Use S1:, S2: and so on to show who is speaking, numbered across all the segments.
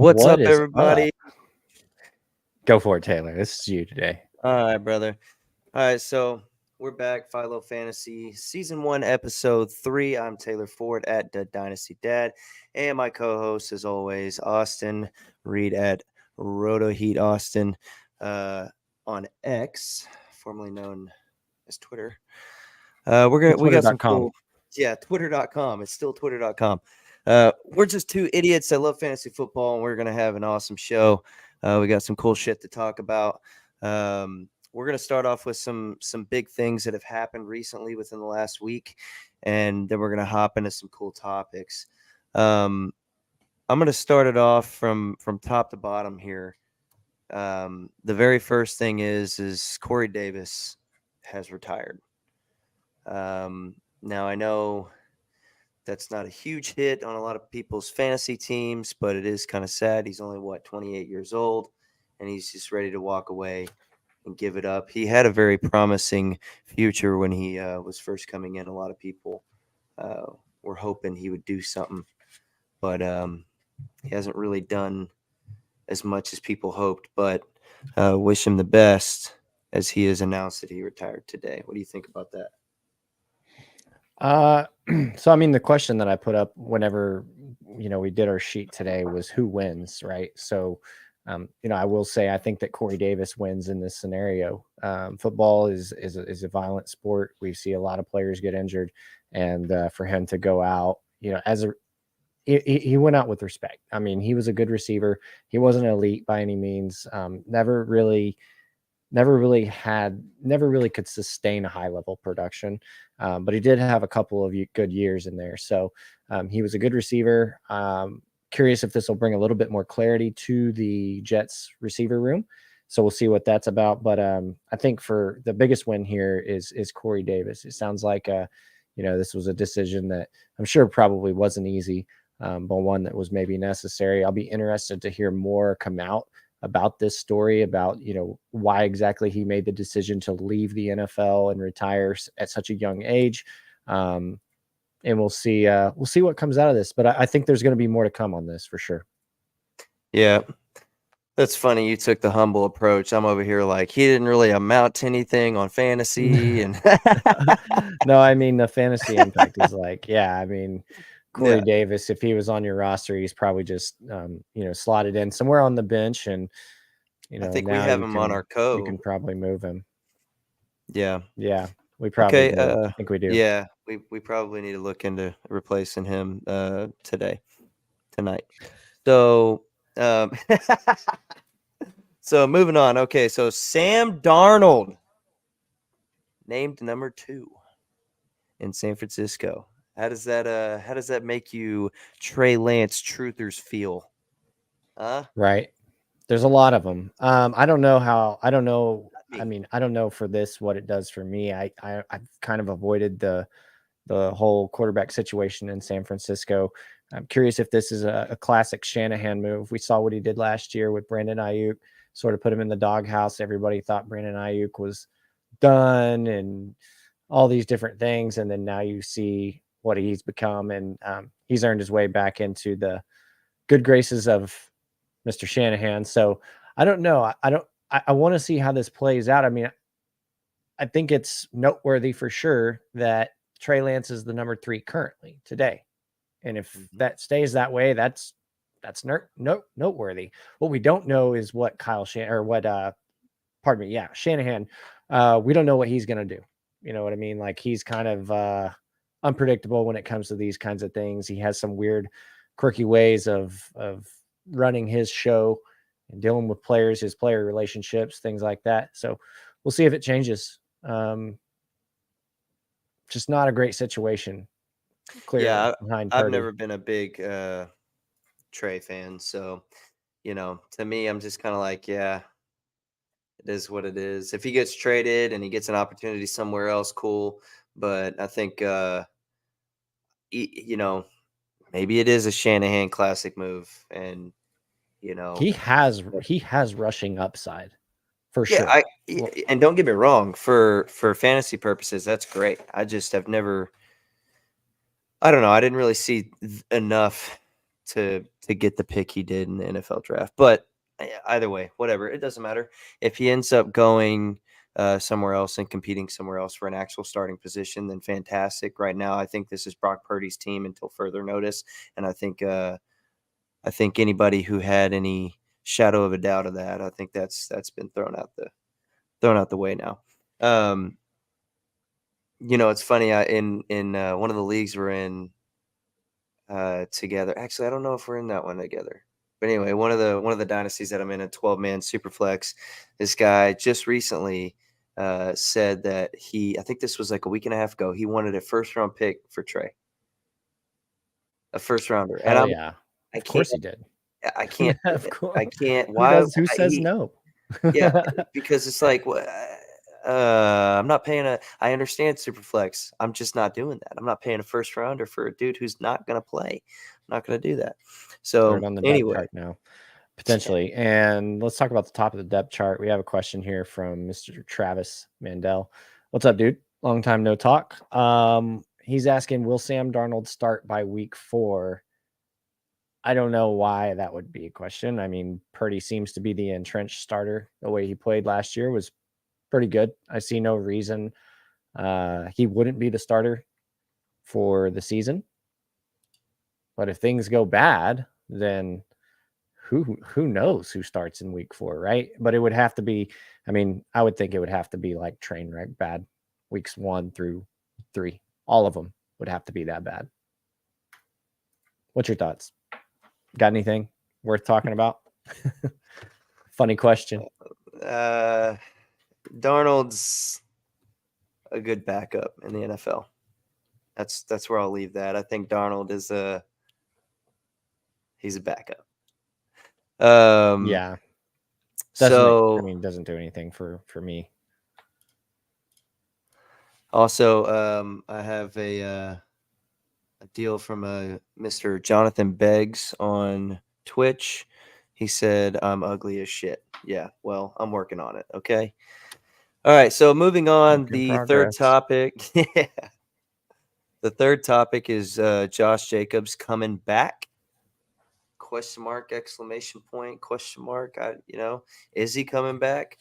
S1: What's
S2: What
S1: up,
S2: is
S1: everybody?
S2: up? Go for it, Taylor. This is you today.
S1: All right, brother. All right, so we're back. FILO Fantasy Season 1, Episode 3. I'm Taylor Ford at The Dynasty Dad. And my co-host, as always, Austin Reed at Roto Heat Austin on X, formerly known as Twitter. We got some cool. Yeah, Twitter.com. It's still Twitter.com. We're just two idiots that love fantasy football, and we're gonna have an awesome show. We got some cool shit to talk about. We're gonna start off with some big things that have happened recently within the last week, and then we're gonna hop into some cool topics. I'm gonna start it off from top to bottom here. The very first thing is Corey Davis has retired. Now I know that's not a huge hit on a lot of people's fantasy teams, but it is kind of sad. He's only 28 years old, and he's just ready to walk away and give it up. He had a very promising future when he was first coming in. A lot of people were hoping he would do something, but he hasn't really done as much as people hoped. But wish him the best, as he has announced that he retired today. What do you think about that?
S2: So I mean, the question that I put up whenever we did our sheet today was who wins, right? So, I will say I think that Corey Davis wins in this scenario. Football is a violent sport. We see a lot of players get injured, and for him to go out, he went out with respect. I mean, he was a good receiver. He wasn't elite by any means. Never really could sustain a high level production. But he did have a couple of good years in there. So he was a good receiver. Curious if this will bring a little bit more clarity to the Jets receiver room. So we'll see what that's about. But I think for the biggest win here is Corey Davis. It sounds like this was a decision that I'm sure probably wasn't easy, but one that was maybe necessary. I'll be interested to hear more come out about this story, about why exactly he made the decision to leave the NFL and retire at such a young age, and we'll see what comes out of this. But I think there's going to be more to come on this for sure.
S1: Yeah, that's funny. You took the humble approach. I'm over here like he didn't really amount to anything on fantasy, and
S2: no, I mean the fantasy impact is like, yeah, I mean. Corey Davis, if he was on your roster, he's probably just slotted in somewhere on the bench, and
S1: I think we have him on our code.
S2: You can probably move him.
S1: Yeah,
S2: we probably do. I think we do.
S1: Yeah, we probably need to look into replacing him tonight. So, so moving on. Okay, so Sam Darnold named number 2 in San Francisco. How does that make you Trey Lance truthers feel?
S2: Right. There's a lot of them. I don't know. I mean, I don't know for this what it does for me. I've kind of avoided the whole quarterback situation in San Francisco. I'm curious if this is a classic Shanahan move. We saw what he did last year with Brandon Ayuk, sort of put him in the doghouse. Everybody thought Brandon Ayuk was done and all these different things. And then now you see what he's become, and he's earned his way back into the good graces of Mr. Shanahan. So I don't know. I want to see how this plays out. I mean, I think it's noteworthy for sure that Trey Lance is the number 3 currently today. And if that stays that way, that's noteworthy. What we don't know is what Shanahan, we don't know what he's going to do. You know what I mean? Like, he's kind of unpredictable when it comes to these kinds of things. He has some weird, quirky ways of running his show and dealing with players, his player relationships, things like that. So we'll see if it changes. Just not a great situation. Clearly,
S1: yeah,
S2: behind
S1: I've
S2: Purdy.
S1: never been a big Trey fan, so to me, I'm just kind of like, yeah, it is what it is. If he gets traded and he gets an opportunity somewhere else, cool. But I think maybe it is a Shanahan classic move, and
S2: he has rushing upside for sure.
S1: And don't get me wrong, for fantasy purposes, that's great. I just have never, I don't know, I didn't really see enough to get the pick he did in the NFL draft. But either way, whatever, it doesn't matter if he ends up going somewhere else and competing somewhere else for an actual starting position. Then fantastic. Right now, I think this is Brock Purdy's team until further notice, and I think anybody who had any shadow of a doubt of that, I think that's been thrown out the way now. It's funny. In one of the leagues we're in together. Actually, I don't know if we're in that one together. But anyway, one of the dynasties that I'm in, a 12-man Superflex, this guy just recently said that I think this was like a week and a half ago, he wanted a first-round pick for Trey, a first-rounder, and
S2: Hell yeah,
S1: I
S2: of course
S1: can't,
S2: he did.
S1: I can't,
S2: Of course.
S1: I can't.
S2: Who
S1: Why?
S2: does? Who says no?
S1: Yeah, because it's like, I'm not paying I understand Superflex. I'm just not doing that. I'm not paying a first rounder for a dude who's not going to play. I'm not going to do that.
S2: Throw
S1: So
S2: it on the depth
S1: anyway,
S2: chart now, potentially. And let's talk about the top of the depth chart. We have a question here from Mr. Travis Mandel. What's up, dude? Long time no talk. He's asking, will Sam Darnold start by week 4? I don't know why that would be a question. I mean, Purdy seems to be the entrenched starter. The way he played last year was pretty good. I see no reason he wouldn't be the starter for the season. But if things go bad, then who knows who starts in week 4, right? But it would have to be, I mean, I would think it would have to be like train wreck bad. Weeks 1 through 3. All of them would have to be that bad. What's your thoughts? Got anything worth talking about? Funny question.
S1: Darnold's a good backup in the NFL. That's where I'll leave that. I think Darnold is he's a backup.
S2: Yeah. Doesn't do anything for me.
S1: Also, I have a deal from Mr. Jonathan Beggs on Twitch. He said I'm ugly as shit. Yeah, well, I'm working on it. Okay. All right. So moving on, the third topic. Yeah. The third topic is Josh Jacobs coming back. Question mark, exclamation point, question mark. Is he coming back?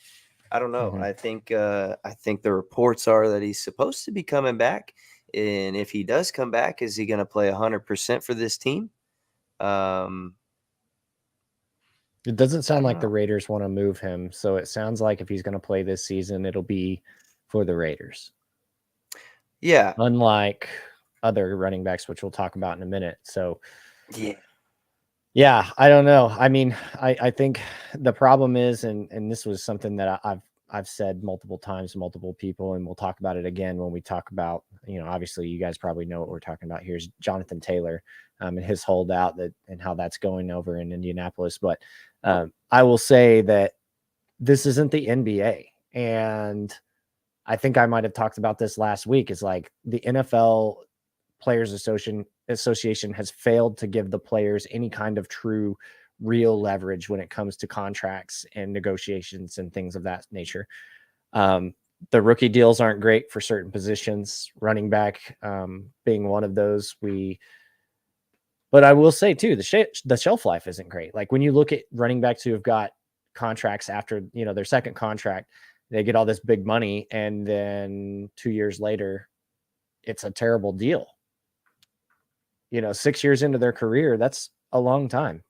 S1: I don't know. I think the reports are that he's supposed to be coming back. And if he does come back, is he going to play 100% for this team?
S2: It doesn't sound like the Raiders want to move him. So it sounds like if he's going to play this season, it'll be for the Raiders.
S1: Yeah.
S2: Unlike other running backs, which we'll talk about in a minute. So
S1: yeah,
S2: I don't know. I mean, I think the problem is, and this was something that I've said multiple times to multiple people, and we'll talk about it again when we talk about, obviously you guys probably know what we're talking about here is Jonathan Taylor and his holdout and how that's going over in Indianapolis. But I will say that this isn't the NBA. And I think I might've talked about this last week. Is like the NFL Players Association has failed to give the players any kind of true real leverage when it comes to contracts and negotiations and things of that nature. The rookie deals aren't great for certain positions, running back being one of those. But I will say too, the shelf life isn't great. Like when you look at running backs who have got contracts after, their second contract, they get all this big money. And then 2 years later, it's a terrible deal. 6 years into their career, that's a long time.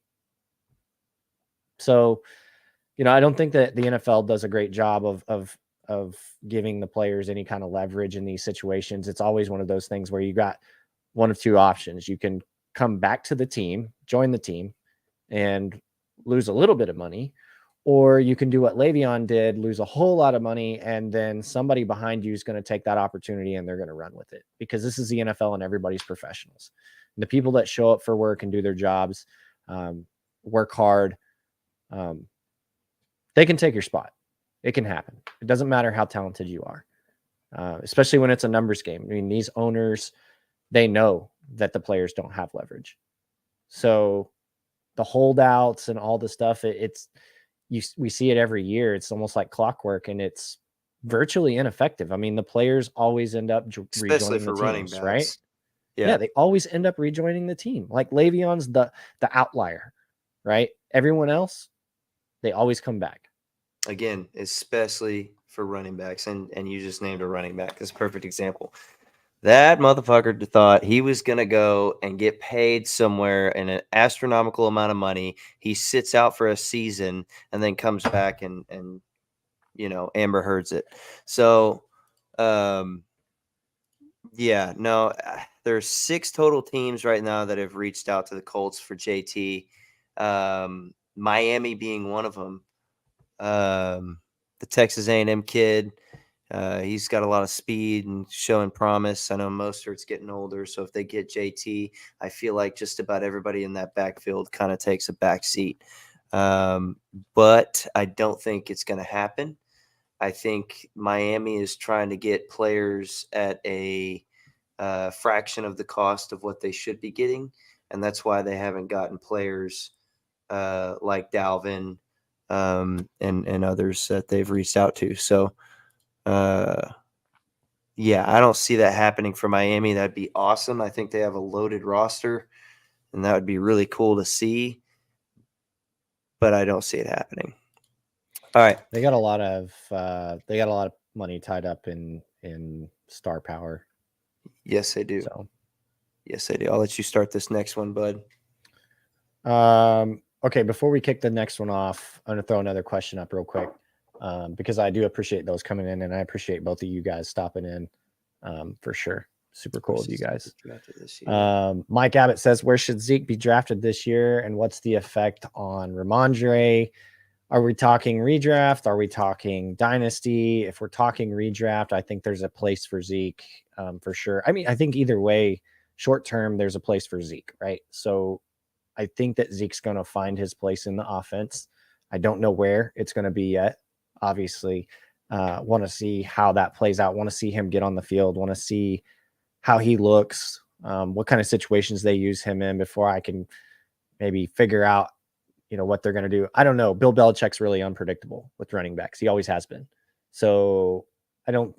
S2: So, I don't think that the NFL does a great job of giving the players any kind of leverage in these situations. It's always one of those things where you got one of two options. You can come back to the team, join the team, and lose a little bit of money, or you can do what Le'Veon did, lose a whole lot of money, and then somebody behind you is going to take that opportunity and they're going to run with it, because this is the NFL and everybody's professionals. And the people that show up for work and do their jobs, work hard, they can take your spot. It can happen. It doesn't matter how talented you are, especially when it's a numbers game. I mean, these owners, they know that the players don't have leverage. So the holdouts and all the stuff, we see it every year. It's almost like clockwork, and it's virtually ineffective. I mean, the players always end up
S1: especially
S2: rejoining
S1: for
S2: the
S1: running
S2: teams,
S1: backs,
S2: right? Yeah, they always end up rejoining the team. Like Le'Veon's the outlier, right? Everyone else, they always come back.
S1: Again, especially for running backs, and you just named a running back. That's a perfect example. That motherfucker thought he was going to go and get paid somewhere in an astronomical amount of money. He sits out for a season and then comes back and Amber Heard's it. So, yeah, no, there's 6 total teams right now that have reached out to the Colts for JT. Miami being one of them. The Texas A&M kid. He's got a lot of speed and showing promise. I know Mostert's getting older, so if they get JT, I feel like just about everybody in that backfield kind of takes a back seat. But I don't think it's going to happen. I think Miami is trying to get players at a fraction of the cost of what they should be getting, and that's why they haven't gotten players like Dalvin and others that they've reached out to. So, yeah, I don't see that happening for Miami. That'd be awesome. I think they have a loaded roster, and that would be really cool to see. But I don't see it happening. All right,
S2: they got a lot of money tied up in star power.
S1: Yes, they do. So. Yes, they do. I'll let you start this next one, bud.
S2: Okay, before we kick the next one off, I'm going to throw another question up real quick because I do appreciate those coming in, and I appreciate both of you guys stopping in for sure. Super cool of you guys. Mike Abbott says, where should Zeke be drafted this year, and what's the effect on Ramondre? Are we talking redraft? Are we talking dynasty? If we're talking redraft, I think there's a place for Zeke for sure. I mean, I think either way, short term, there's a place for Zeke, right? So I think that Zeke's going to find his place in the offense. I don't know where it's going to be yet. Obviously, want to see how that plays out. Want to see him get on the field. Want to see how he looks, what kind of situations they use him in before I can maybe figure out, what they're going to do. I don't know. Bill Belichick's really unpredictable with running backs. He always has been. So I don't,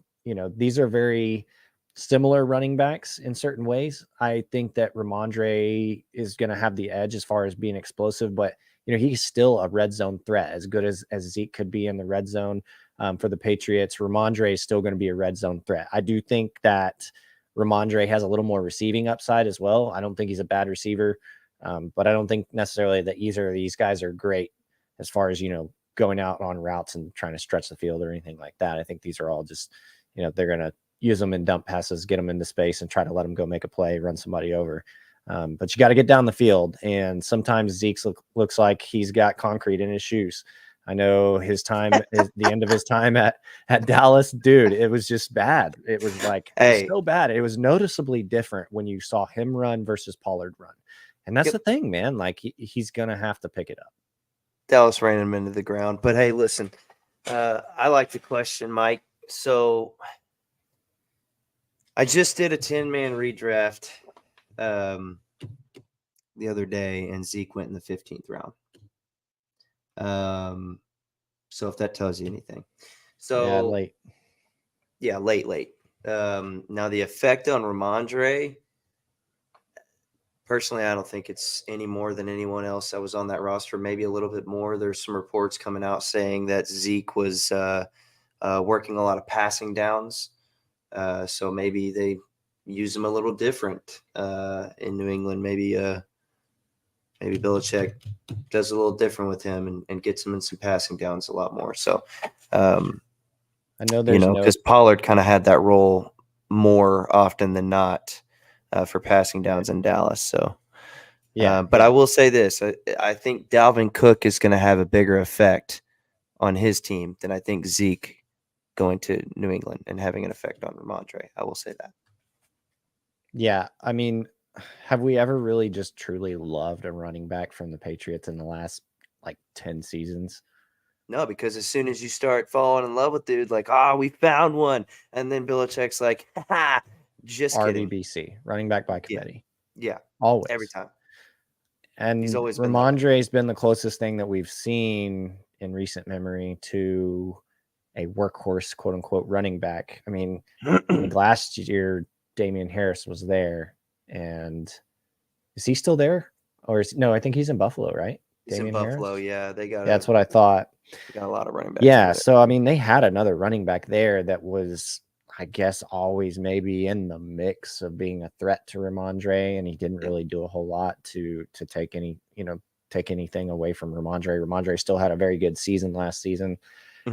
S2: these are very similar running backs in certain ways. I think that Ramondre is going to have the edge as far as being explosive, but he's still a red zone threat, as good as Zeke could be in the red zone for the Patriots. Ramondre is still going to be a red zone threat. I do think that Ramondre has a little more receiving upside as well. I don't think he's a bad receiver. But I don't think necessarily that either of these guys are great as far as, going out on routes and trying to stretch the field or anything like that. I think these are all just, they're going to use them in dump passes, get them into space and try to let them go make a play, run somebody over. But you got to get down the field. And sometimes Zeke looks like he's got concrete in his shoes. I know his time is the end of his time at Dallas, dude. It was just bad. It was like so bad. It was noticeably different when you saw him run versus Pollard run. And that's the thing, man. Like he's going to have to pick it up.
S1: Dallas ran him into the ground. But hey, listen, I like the question, Mike. So I just did a 10-man redraft the other day, and Zeke went in the 15th round. So if that tells you anything. So
S2: yeah, late.
S1: Yeah, late. Now the effect on Ramondre, personally, I don't think it's any more than anyone else that was on that roster, maybe a little bit more. There's some reports coming out saying that Zeke was working a lot of passing downs. So maybe they use him a little different in New England. Maybe Belichick does a little different with him and gets him in some passing downs a lot more. So,
S2: I know there's
S1: because Pollard kind of had that role more often than not for passing downs in Dallas. So, but I will say this: I think Dalvin Cook is going to have a bigger effect on his team than I think Zeke going to New England and having an effect on Ramondre. I will say that.
S2: Yeah, I mean, have we ever really just truly loved a running back from the Patriots in the last 10 seasons?
S1: No, because as soon as you start falling in love with dude, like, we found one. And then Belichick's like, just kidding.
S2: RBBC, running back by committee.
S1: Yeah.
S2: Always.
S1: Every time.
S2: And
S1: he's always
S2: Ramondre's been the closest thing that we've seen in recent memory to a workhorse, quote unquote, running back. I mean, last year, Damian Harris was there. And is he still there? Or no, I think he's in Buffalo, right?
S1: He's in
S2: Damian
S1: Buffalo.
S2: Harris?
S1: Yeah,
S2: Yeah, that's what I thought.
S1: Got a lot of running backs.
S2: Yeah, so I mean, they had another running back there that was, I guess, always maybe in the mix of being a threat to Ramondre, and he didn't really do a whole lot to take anything away from Ramondre. Ramondre still had a very good season last season.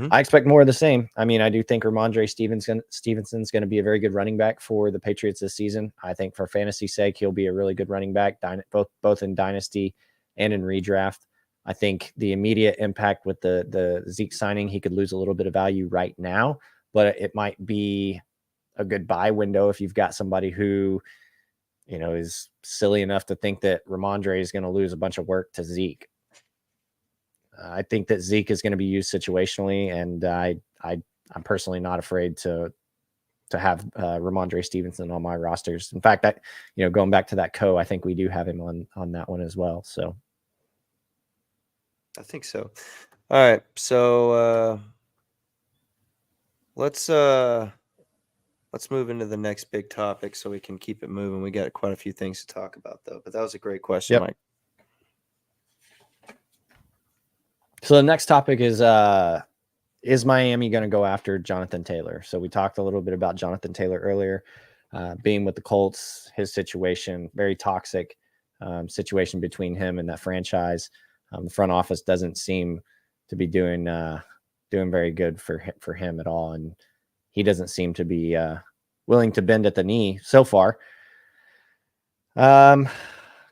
S2: I expect more of the same. I mean, I do think Ramondre Stevenson's going to be a very good running back for the Patriots this season. I think for fantasy's sake, he'll be a really good running back, both in dynasty and in redraft. I think the immediate impact with the Zeke signing, he could lose a little bit of value right now, but it might be a good buy window if you've got somebody who, is silly enough to think that Ramondre is going to lose a bunch of work to Zeke. I think that Zeke is going to be used situationally, and I'm personally not afraid to have Ramondre Stevenson on my rosters. In fact, going back to that I think we do have him on that one as well. So
S1: I think so. All right, so let's move into the next big topic so we can keep it moving. We got quite a few things to talk about, though. But that was a great question, Mike.
S2: So the next topic is Miami going to go after Jonathan Taylor? So we talked a little bit about Jonathan Taylor earlier, being with the Colts, his situation, very toxic situation between him and that franchise. The front office doesn't seem to be doing very good for him at all, and he doesn't seem to be willing to bend at the knee so far.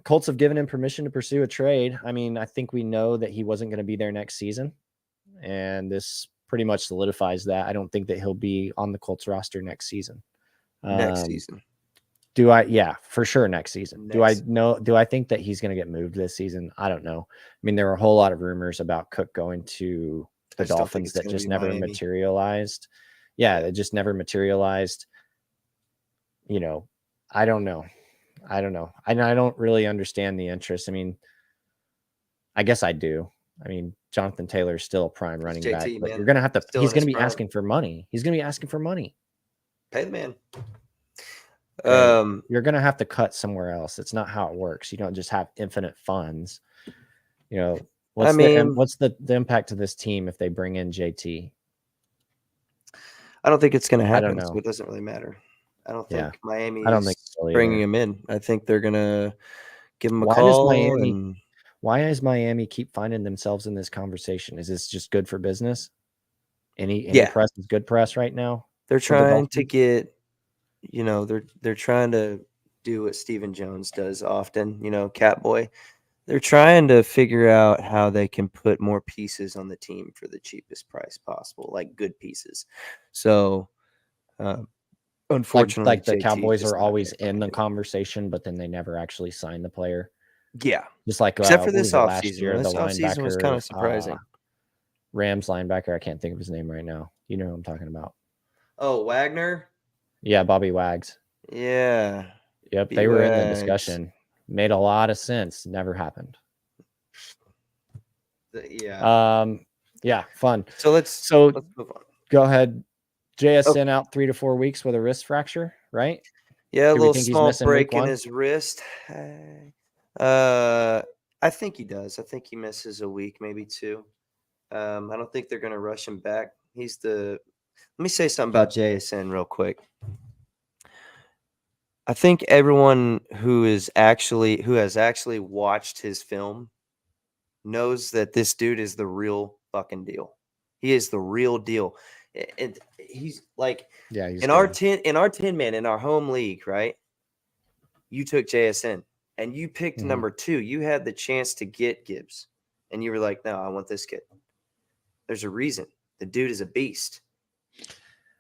S2: Colts have given him permission to pursue a trade. I mean, I think we know that he wasn't going to be there next season, and this pretty much solidifies that. I don't think that he'll be on the Colts roster next season.
S1: Next season.
S2: Yeah, for sure next season. Do I think that he's going to get moved this season? I don't know. I mean, there were a whole lot of rumors about Cook going to the Dolphins that just never materialized. Yeah, it just never materialized. I don't know. I don't really understand the interest. I mean, I guess I do. I mean, Jonathan Taylor is still a prime running back, but you're going to have to, he's going to be asking for money. He's going to be asking for money.
S1: Pay the man.
S2: You're going to have to cut somewhere else. It's not how it works. You don't just have infinite funds. What's the impact to this team if they bring in JT?
S1: I don't think it's going to happen. I don't know. So it doesn't really matter. I don't think Miami is bringing him in. I think they're going to give him a call.
S2: Why does Miami keep finding themselves in this conversation? Is this just good for business? Any press is good press right now?
S1: They're trying to get, they're trying to do what Stephen Jones does often, Catboy. They're trying to figure out how they can put more pieces on the team for the cheapest price possible, like good pieces. So, unfortunately,
S2: like the Cowboys are always in the conversation, but then they never actually sign the player.
S1: Yeah,
S2: just like
S1: except for this
S2: last
S1: offseason.
S2: year,
S1: this
S2: the
S1: offseason was kind of surprising.
S2: Rams linebacker, I can't think of his name right now. You know who I'm talking about?
S1: Oh, Wagner.
S2: Yeah, Bobby Wags.
S1: Yeah.
S2: Yep, they were in the discussion. Made a lot of sense. Never happened.
S1: Yeah.
S2: Yeah, fun.
S1: So let's move on.
S2: Go ahead. JSN out 3 to 4 weeks with a wrist fracture, right?
S1: Yeah, a little small break in his wrist. I think he does. I think he misses a week, maybe 2. I don't think they're going to rush him back. Let me say something about JSN real quick. I think everyone who has actually watched his film knows that this dude is the real fucking deal. He is the real deal. And he's like, in our 10-man in our home league, right? You took JSN and you picked number 2. You had the chance to get Gibbs, and you were like, "No, I want this kid." There's a reason. The dude is a beast.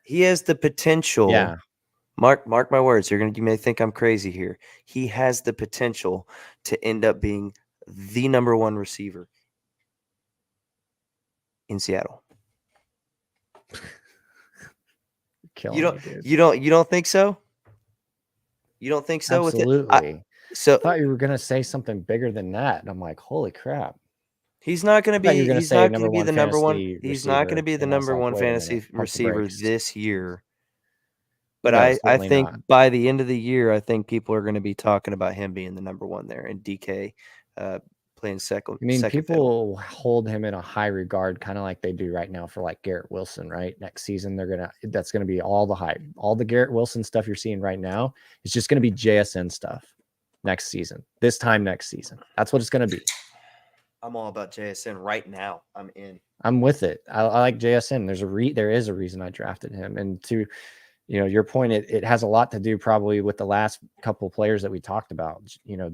S1: He has the potential.
S2: Yeah.
S1: Mark my words. You may think I'm crazy here. He has the potential to end up being the number 1 receiver in Seattle. You don't think so? You don't think so?
S2: Absolutely.
S1: I
S2: thought you were gonna say something bigger than that, and I'm like, holy crap.
S1: He's not going to be. He's not going to be the number 1. He's not going to be the number 1 fantasy receiver this year. But
S2: No,
S1: I
S2: certainly
S1: think
S2: not.
S1: by the end of the year, I think people are going to be talking about him being the number one there, and DK playing second.
S2: I mean,
S1: Second fiddle.
S2: people hold him in a high regard, kind of like they do right now for like Garrett Wilson, right? Next season, that's gonna be all the hype. All the Garrett Wilson stuff you're seeing right now is just gonna be JSN stuff next season. This time next season, that's what it's gonna be.
S1: I'm all about JSN right now. I'm in.
S2: I'm with it. I like JSN. There is a reason I drafted him, and to your point, it has a lot to do probably with the last couple of players that we talked about.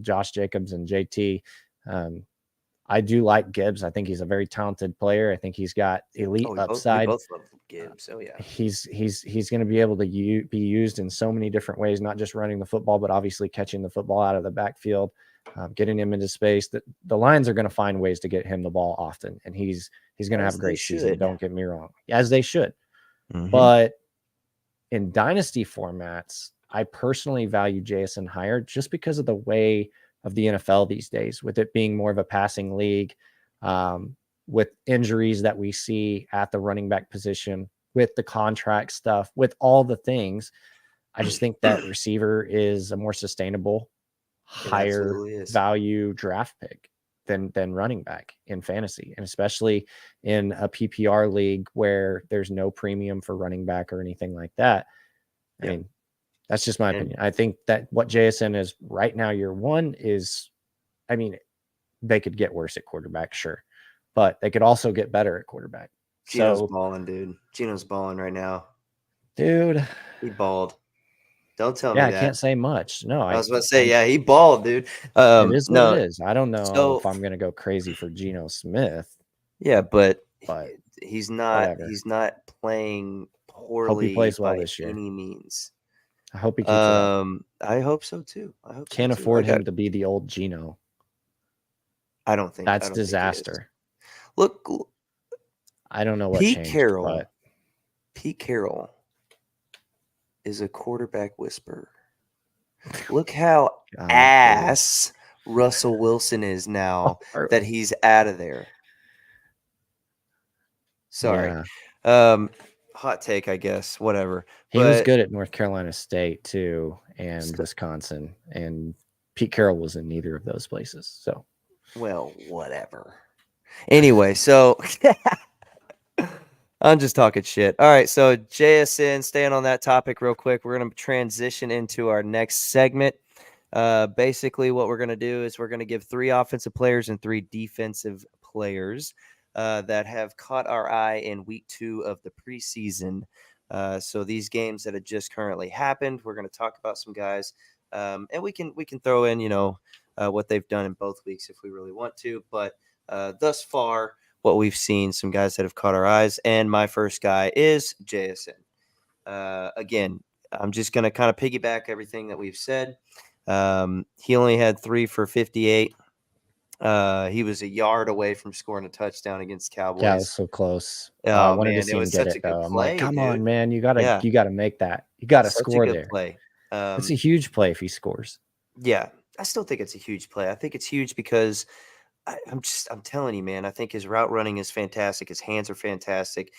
S2: Josh Jacobs and JT. I do like Gibbs. I think he's a very talented player. I think he's got elite
S1: We
S2: upside.
S1: both love Gibbs. Oh yeah.
S2: He's going to be able to be used in so many different ways, not just running the football, but obviously catching the football out of the backfield, getting him into space. The Lions are going to find ways to get him the ball often, and he's going to have a great season. Don't get me wrong, as they should.
S1: Mm-hmm.
S2: But in dynasty formats, I personally value JSN higher just because of the way of the NFL these days, with it being more of a passing league, with injuries that we see at the running back position, with the contract stuff, with all the things. I just think that receiver is a more sustainable, higher value draft pick than running back in fantasy, and especially in a PPR league where there's no premium for running back or anything like that. I mean, that's just my opinion. I think that what JSN is right now, year one, is, I mean, they could get worse at quarterback, sure, but they could also get better at quarterback.
S1: Gino's balling, dude. Gino's balling right now.
S2: Dude.
S1: He balled. Don't tell me that.
S2: I can't say much. No,
S1: I was about to say, he balled, dude.
S2: It is what it is. I don't know if I'm going to go crazy for Geno Smith.
S1: Yeah, but he's not.
S2: Whatever.
S1: He's not playing poorly.
S2: Hope he plays well this year.
S1: Any means.
S2: I hope he keeps it up.
S1: I hope so too.
S2: Can't afford him to be the old Geno.
S1: I don't think
S2: that's disaster.
S1: Look,
S2: I don't know what
S1: Pete
S2: changed,
S1: Carroll.
S2: But
S1: Pete Carroll is a quarterback whisperer. Look how ass Russell Wilson is now that he's out of there. Sorry.
S2: Yeah.
S1: Hot take, I guess. Whatever.
S2: He was good at North Carolina State too, and Wisconsin, and Pete Carroll was in neither of those places. So,
S1: well, whatever. Anyway, so I'm just talking shit. All right, so JSN, staying on that topic real quick, we're going to transition into our next segment. Basically, what we're going to do is we're going to give 3 offensive players and 3 defensive players that have caught our eye in week 2 of the preseason. So these games that have just currently happened, we're going to talk about some guys, and we can throw in, what they've done in both weeks if we really want to. But thus far, what we've seen, some guys that have caught our eyes, and my first guy is JSN. Again, I'm just going to kind of piggyback everything that we've said. He only had 3 for 58. He was a yard away from scoring a touchdown against Cowboys.
S2: Yeah, it was so close.
S1: Oh,
S2: I wanted
S1: man,
S2: to see him get it though. I'm like, come on, man, you gotta make that. You gotta score there.
S1: Play.
S2: It's a huge play if he scores.
S1: Yeah, I still think it's a huge play. I think it's huge because I'm telling you, man, I think his route running is fantastic. His hands are fantastic.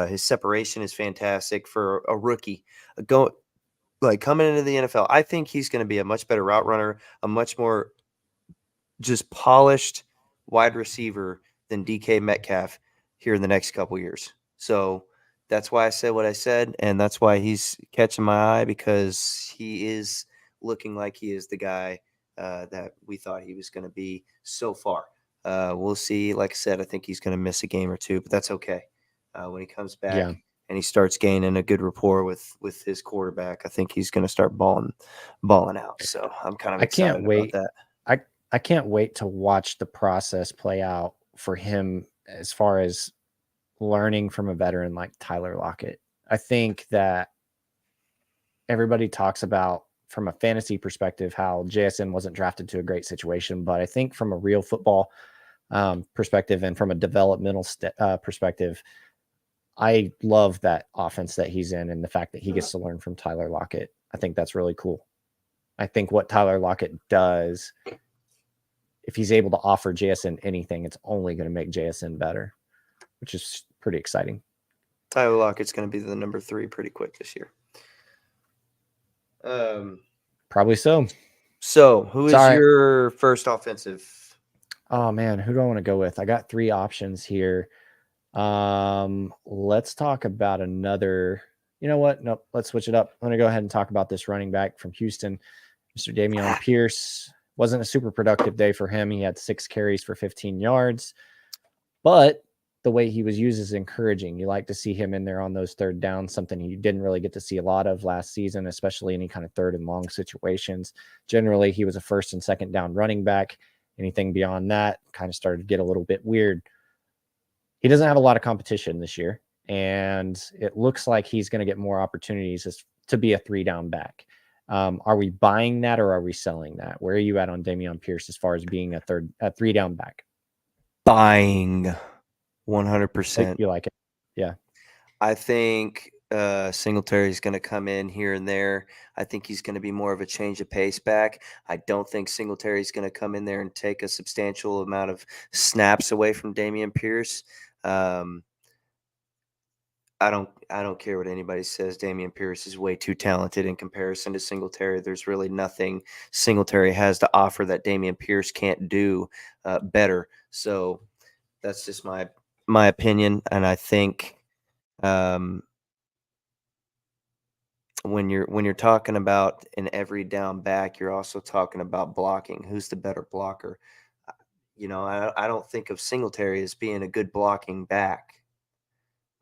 S1: His separation is fantastic for a rookie. Coming into the NFL, I think he's going to be a much better route runner, a much more just polished wide receiver than DK Metcalf here in the next couple years. So that's why I said what I said, and that's why he's catching my eye, because he is looking like he is the guy that we thought he was going to be so far. We'll see. Like I said, I think he's going to miss a game or two, but that's okay. When he comes back and he starts gaining a good rapport with his quarterback, I think he's going to start balling out. So I'm kind of excited about that.
S2: I can't wait to watch the process play out for him as far as learning from a veteran like Tyler Lockett. I think that everybody talks about, from a fantasy perspective, how JSN wasn't drafted to a great situation, but I think from a real football perspective and from a developmental perspective, I love that offense that he's in, and the fact that he gets to learn from Tyler Lockett. I think that's really cool. I think what Tyler Lockett does, if he's able to offer JSN anything, it's only going to make JSN better, which is pretty exciting.
S1: Tyler Lockett's going to be the number 3 pretty quick this year.
S2: Probably so.
S1: So who is your first offensive?
S2: Oh man, who do I want to go with? I got 3 options here. Let's talk about another. You know what? Nope. Let's switch it up. I'm gonna go ahead and talk about this running back from Houston, Mr. Dameon Pierce. Wasn't a super productive day for him. He had 6 carries for 15 yards, but the way he was used is encouraging. You like to see him in there on those third downs, something you didn't really get to see a lot of last season, especially any kind of third and long situations. Generally, he was a first and second down running back. Anything beyond that kind of started to get a little bit weird. He doesn't have a lot of competition this year, and it looks like he's going to get more opportunities to be a 3-down back. Are we buying that or are we selling that? Where are you at on Dameon Pierce as far as being a 3-down back?
S1: Buying 100%.
S2: You like it? Yeah.
S1: I think Singletary is going to come in here and there. I think he's going to be more of a change of pace back. I don't think Singletary is going to come in there and take a substantial amount of snaps away from Dameon Pierce. I don't care what anybody says. Dameon Pierce is way too talented in comparison to Singletary. There's really nothing Singletary has to offer that Dameon Pierce can't do better. So that's just my opinion, and I think when you're talking about an every down back, you're also talking about blocking. Who's the better blocker? I don't think of Singletary as being a good blocking back.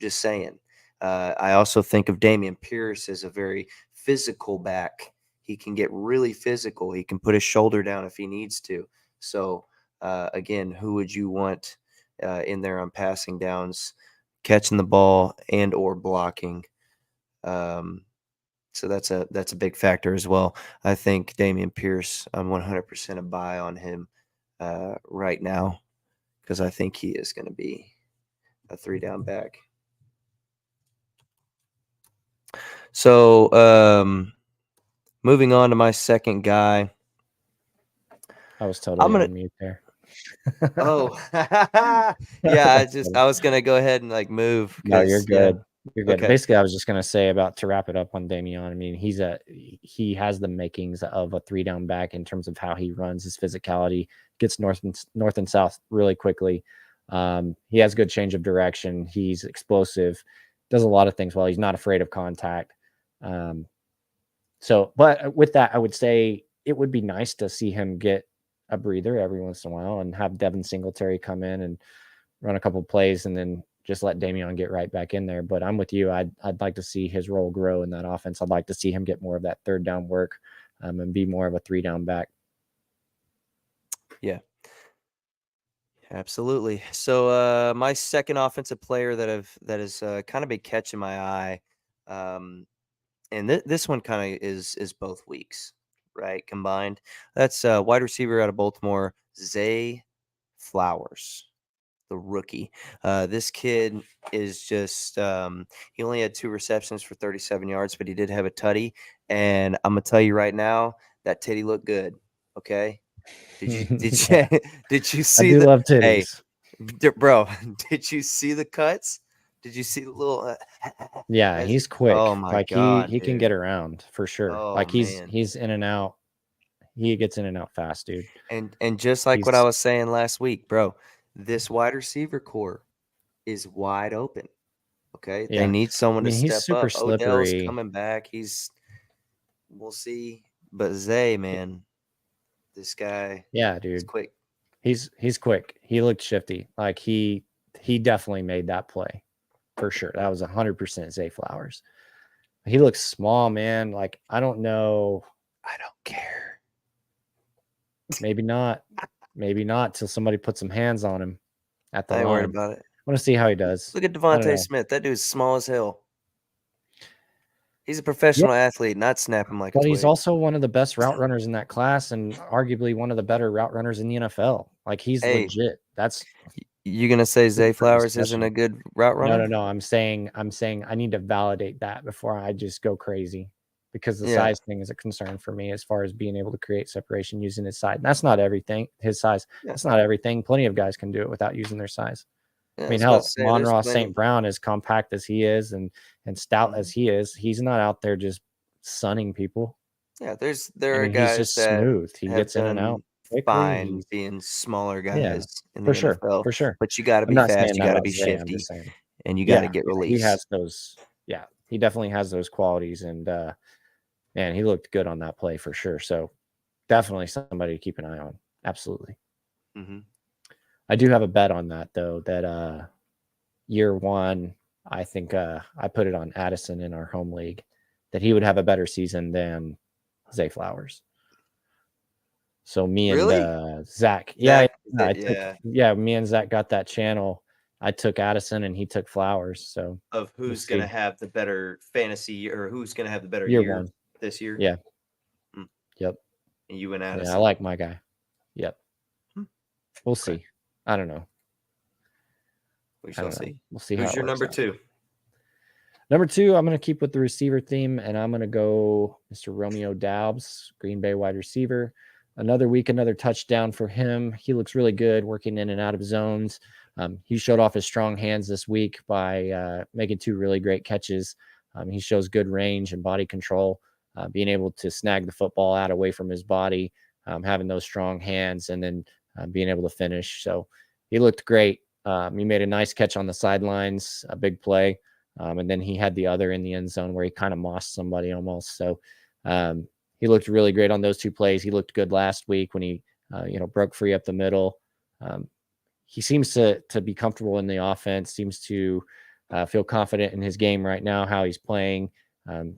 S1: Just saying. I also think of Dameon Pierce as a very physical back. He can get really physical. He can put his shoulder down if he needs to. So, again, who would you want in there on passing downs, catching the ball and or blocking? So that's a big factor as well. I think Dameon Pierce, I'm 100% a buy on him right now because I think he is going to be a 3-down back. So, moving on to my second guy.
S2: I was totally on mute there.
S1: Oh, yeah. I was gonna go ahead and move.
S2: No, you're good. You're good.
S1: Okay.
S2: Basically, I was just gonna say to wrap it up on Dameon. I mean, he has the makings of a 3-down back in terms of how he runs, his physicality, gets north and south really quickly. He has good change of direction. He's explosive, does a lot of things well. He's not afraid of contact. But with that, I would say it would be nice to see him get a breather every once in a while and have Devin Singletary come in and run a couple of plays and then just let Dameon get right back in there. But I'm with you. I'd like to see his role grow in that offense. I'd like to see him get more of that third down work and be more of a 3-down back.
S1: Yeah. Absolutely. So my second offensive player that has kind of been catching my eye, and this one kind of is both weeks, right? Combined. That's wide receiver out of Baltimore, Zay Flowers, the rookie. This kid is just he only had 2 receptions for 37 yards, but he did have a tutty. And I'm gonna tell you right now, that titty looked good. Okay. Did you did you see
S2: I do love titties.
S1: Hey, bro, did you see the cuts? Did you see the little
S2: yeah, he's quick.
S1: Oh my God,
S2: he can get around for sure.
S1: Oh,
S2: he's in and out. He gets in and out fast, dude.
S1: And just like what I was saying last week, bro, this wide receiver core is wide open. Okay.
S2: Yeah.
S1: They need someone to step
S2: super
S1: up.
S2: slippery.
S1: Odell's coming back. We'll see. But Zay, man, this guy,
S2: yeah, dude,
S1: is quick.
S2: He's quick. He looked shifty. Like he definitely made that play for sure. That was 100% Zay Flowers. He looks small, man. Like I don't know.
S1: I don't care.
S2: Maybe not. Maybe not till somebody puts some hands on him at the
S1: I ain't
S2: line.
S1: worried about it.
S2: I want to see how he does.
S1: Look at Devontae Smith. That dude's small as hell. He's a professional athlete, not snapping like a twig.
S2: But he's also one of the best route runners in that class and arguably one of the better route runners in the NFL. Like he's legit. That's
S1: you gonna say Zay Flowers isn't a good route runner?
S2: No. I'm saying I need to validate that before I just go crazy because the size thing is a concern for me as far as being able to create separation using his size. And that's not everything. His size. That's not everything. Plenty of guys can do it without using their size. I mean, hell, Monroe St. Brown, as compact as he is and stout as he is, he's not out there just sunning people.
S1: Yeah, there
S2: I
S1: are
S2: mean, he's
S1: guys
S2: just
S1: that
S2: smooth. He
S1: have
S2: gets in and out
S1: done
S2: quickly.
S1: fine
S2: He's
S1: being smaller
S2: yeah,
S1: guys in
S2: for
S1: the
S2: sure,
S1: NFL,
S2: for sure.
S1: but you got to
S2: I'm
S1: be
S2: not
S1: fast,
S2: saying
S1: you
S2: that
S1: got to
S2: about
S1: be
S2: Zay. I'm just
S1: shifty,
S2: saying,
S1: and you got to
S2: yeah,
S1: get
S2: yeah, he
S1: release.
S2: has those. Yeah, he definitely has those qualities, and man, he looked good on that play for sure. So definitely somebody to keep an eye on. Absolutely.
S1: Mm-hmm.
S2: I do have a bet on that though. That year one, I think I put it on Addison in our home league that he would have a better season than Zay Flowers. So me and
S1: Really?
S2: Zach, yeah,
S1: Zach,
S2: I took,
S1: yeah.
S2: yeah, me and Zach got that channel. I took Addison and he took Flowers. So
S1: Of
S2: we'll
S1: who's going to
S2: see.
S1: have the better fantasy or who's going to have the better
S2: Year
S1: year
S2: one,
S1: this year?
S2: yeah,
S1: Mm.
S2: yep,
S1: And you and
S2: yeah. I
S1: Addison.
S2: like my guy. Yep,
S1: Hmm.
S2: we'll
S1: Okay.
S2: see. I don't know.
S1: We
S2: I
S1: shall
S2: don't know.
S1: see.
S2: We'll see how
S1: Who's
S2: it
S1: your
S2: works
S1: number
S2: out.
S1: two?
S2: Number two, I'm going to keep with the receiver theme, and I'm going to go Mr. Romeo Doubs, Green Bay wide receiver. Another week, another touchdown for him. He looks really good working in and out of zones. He showed off his strong hands this week by making 2 really great catches. He shows good range and body control, being able to snag the football out away from his body, having those strong hands, and then being able to finish. So he looked great. He made a nice catch on the sidelines, a big play. And then he had the other in the end zone where he kind of mossed somebody almost. So he looked really great on those 2 plays. He looked good last week when he, broke free up the middle. He seems to be comfortable in the offense, seems to feel confident in his game right now, how he's playing.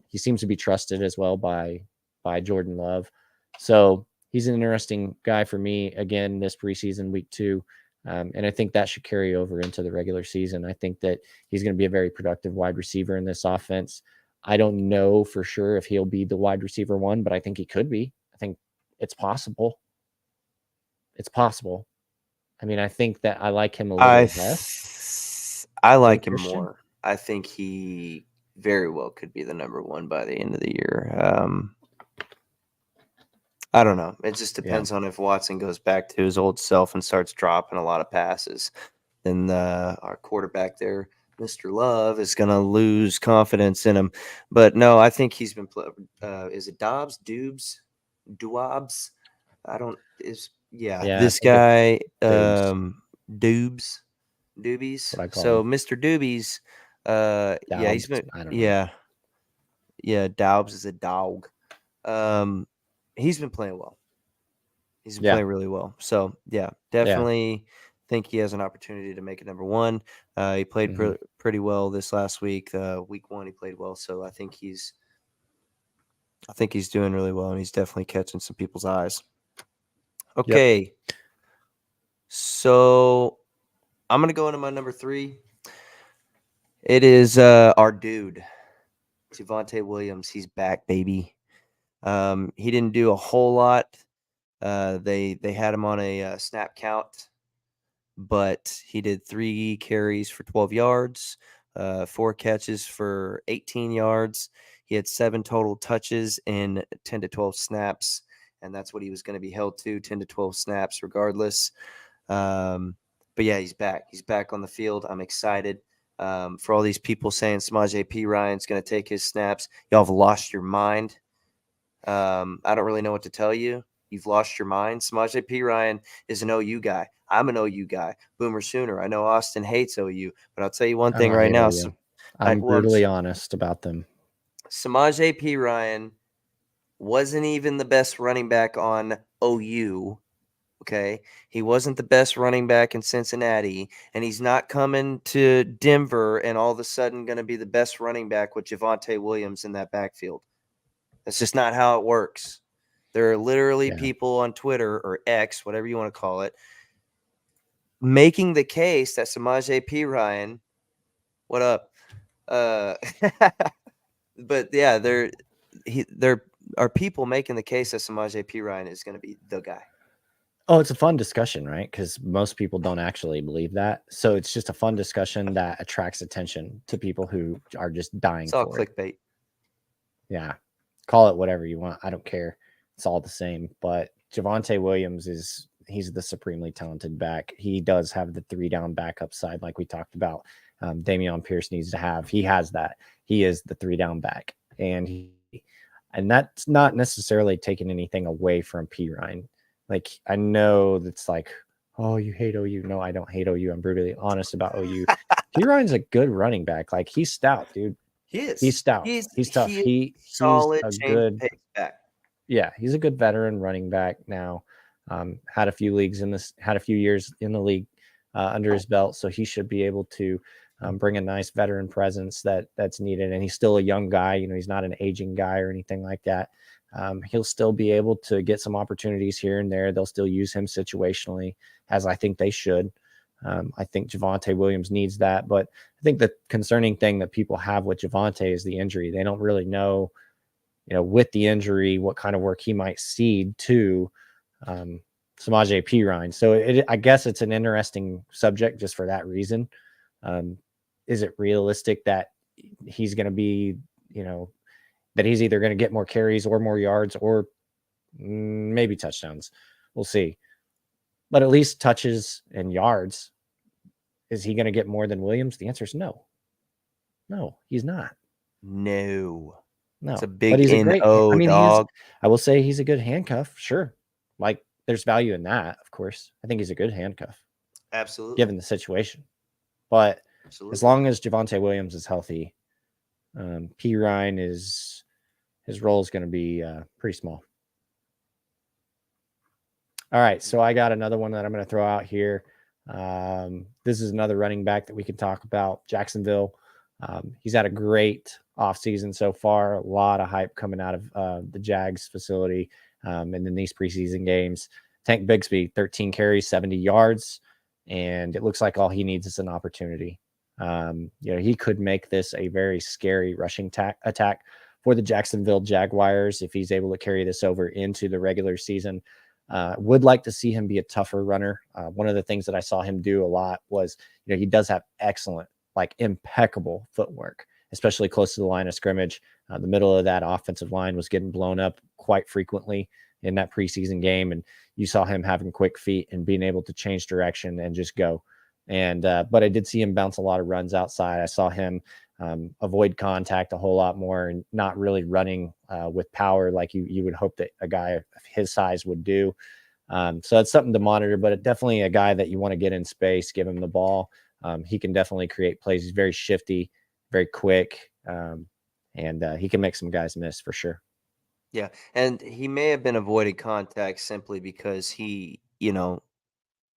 S2: He seems to be trusted as well by Jordan Love. So he's an interesting guy for me again this preseason, week 2. And I think that should carry over into the regular season. I think that he's going to be a very productive wide receiver in this offense. I don't know for sure if he'll be the wide receiver 1, but I think he could be. I think it's possible. It's possible. I mean, I think that I like him a little less
S1: I
S2: than
S1: like him
S2: Christian.
S1: more. I think he very well could be the number one by the end of the year. I don't know. It just
S2: Yeah.
S1: depends on if Watson goes back to his old self and starts dropping a lot of passes. Then our quarterback there, Mr. Love, is going to lose confidence in him. But no, I think he's been. Is it Dobbs? Doobs? I don't.
S2: Yeah, I
S1: This
S2: think it's
S1: guy,
S2: Dubes,
S1: Doobs,
S2: what
S1: Doobies.
S2: I call
S1: So
S2: him.
S1: Mr. Doobies, he's
S2: Daubs.
S1: been.
S2: I don't know.
S1: Yeah, Dobbs is a dog. Um, he's been playing well. He's been
S2: Yeah.
S1: playing really well. So yeah,
S2: Yeah.
S1: definitely think he has an opportunity to make it number one. He played
S2: Hmm.
S1: pretty well this last week. Week 1 he played well, so I think he's doing really well, and he's definitely catching some people's eyes.
S2: Yep.
S1: Okay, so I'm gonna go into my number 3. It is our dude, Javonte Williams. He's back, baby. He didn't do a whole lot. They had him on a snap count, but he did 3 carries for 12 yards, 4 catches for 18 yards. He had 7 total touches in 10 to 12 snaps, and that's what he was going to be held to, 10 to 12 snaps regardless. But yeah, he's back. He's back on the field. I'm excited. For all these people saying Samaje P. Ryan's going to take his snaps, y'all have lost your mind. I don't really know what to tell you. You've lost your mind. Samaje P. Ryan is an OU guy. I'm an OU guy. Boomer Sooner. I know Austin hates OU, but I'll tell you one
S2: I
S1: thing
S2: don't
S1: right
S2: hate
S1: now.
S2: OU. I'm brutally honest about them.
S1: Samaje P. Ryan wasn't even the best running back on OU. Okay. He wasn't the best running back in Cincinnati, and he's not coming to Denver and all of a sudden going to be the best running back with Javonte Williams in that backfield. That's just not how it works. There are literally
S2: Yeah.
S1: people on Twitter or X, whatever you want to call it, making the case that Samaje P. Ryan, what up? But yeah, there are people making the case that Samaje P. Ryan is going to be the guy.
S2: Oh, it's a fun discussion, right? Because most people don't actually believe that. So it's just a fun discussion that attracts attention to people who are just dying
S1: It's all
S2: for it.
S1: clickbait.
S2: Yeah. Call it whatever you want. I don't care. It's all the same. But Javonte Williams he's the supremely talented back. He does have the 3-down back upside, like we talked about. Dameon Pierce needs to have. He has that. He is the 3-down back. And And that's not necessarily taking anything away from P. Ryan. Like, I know that's like, oh, you hate OU. No, I don't hate OU. I'm brutally honest about OU. P. Ryan's a good running back. Like, he's stout, dude.
S1: He
S2: He's
S1: is.
S2: stout. He's tough.
S1: He is
S2: He's
S1: solid
S2: a
S1: change of
S2: good,
S1: pace back.
S2: yeah, he's a good veteran running back now. Had a few years in the league under his belt, so he should be able to bring a nice veteran presence that's needed. And he's still a young guy. You know, he's not an aging guy or anything like that. He'll still be able to get some opportunities here and there. They'll still use him situationally, as I think they should. I think Javonte Williams needs that, but I think the concerning thing that people have with Javonte is the injury. They don't really know, you know, with the injury, what kind of work he might cede to Samaje Perine. So I guess it's an interesting subject just for that reason. Is it realistic that he's going to be, you know, that he's either going to get more carries or more yards or maybe touchdowns? We'll see. But at least touches and yards. Is he going to get more than Williams? The answer is no. No, he's not.
S1: No. It's a
S2: No,
S1: big
S2: but he's a great. I mean,
S1: dog.
S2: I will say he's a good handcuff. Sure, like there's value in that. Of course, I think he's a good handcuff.
S1: Absolutely.
S2: Given the situation, but as long as Javonte Williams is healthy, P. Ryan his role is going to be pretty small. All right, so I got another one that I'm going to throw out here. This is another running back that we can talk about. Jacksonville. He's had a great offseason so far. A lot of hype coming out of the Jags facility and in these preseason games. Tank Bigsby, 13 carries, 70 yards, and it looks like all he needs is an opportunity. You know, he could make this a very scary rushing attack for the Jacksonville Jaguars if he's able to carry this over into the regular season. Would like to see him be a tougher runner. One of the things that I saw him do a lot was, you know, he does have excellent, like impeccable footwork, especially close to the line of scrimmage. The middle of that offensive line was getting blown up quite frequently in that preseason game. And you saw him having quick feet and being able to change direction and just go. And, but I did see him bounce a lot of runs outside. I saw him avoid contact a whole lot more and not really running with power like you would hope that a guy of his size would do. So that's something to monitor, but definitely a guy that you want to get in space, give him the ball. He can definitely create plays. He's very shifty, very quick, and he can make some guys miss for sure.
S1: Yeah, and he may have been avoiding contact simply because he, you know,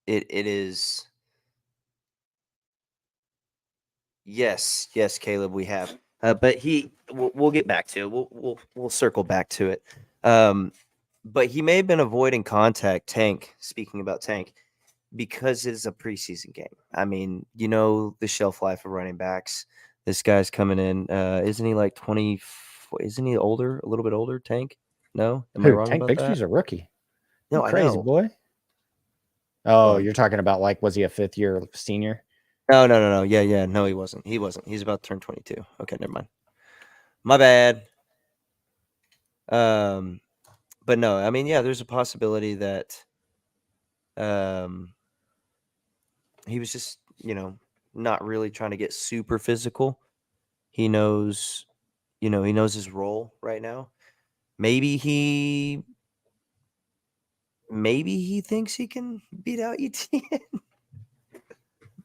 S1: it is. Yes, Caleb, we have. But we'll get back to it. We'll circle back to it. But he may have been avoiding contact, Tank. Speaking about Tank, because it's a preseason game. I mean, you know the shelf life of running backs. This guy's coming in. Isn't he like 20? Isn't he older? A little bit older, Tank? No, am I wrong
S2: Tank
S1: about
S2: Bigsby's
S1: that?
S2: a rookie.
S1: No,
S2: crazy
S1: I know.
S2: boy. Oh,
S1: Well,
S2: you're talking about like, was he a fifth year senior?
S1: No. Yeah. No, he wasn't. He's about to turn 22. Okay, never mind. My bad. But no, I mean, yeah, there's a possibility that he was just, you know, not really trying to get super physical. He knows, he knows his role right now. Maybe he thinks he can beat out ETN.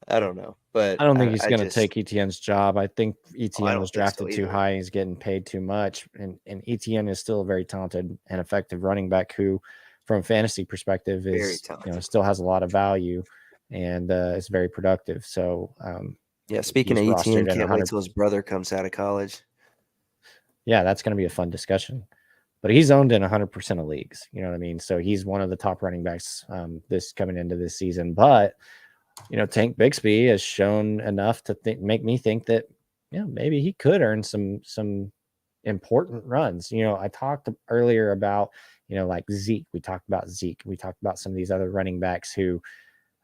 S1: I don't know, but
S2: I don't think he's going to take ETN's job. I think ETN was
S1: don't think so
S2: drafted too
S1: either.
S2: high. He's getting paid too much. And ETN is still a very talented and effective running back who, from a fantasy perspective,
S1: Very
S2: is,
S1: talented.
S2: still has a lot of value and is very productive. So,
S1: yeah, speaking of ETN, can't wait till his brother comes out of college.
S2: Yeah, that's going to be a fun discussion. But he's owned in 100% of leagues. You know what I mean? So he's one of the top running backs this coming into this season. But Tank Bigsby has shown enough to make me think that, maybe he could earn some important runs. I talked earlier about, like Zeke. We talked about Zeke. We talked about some of these other running backs who,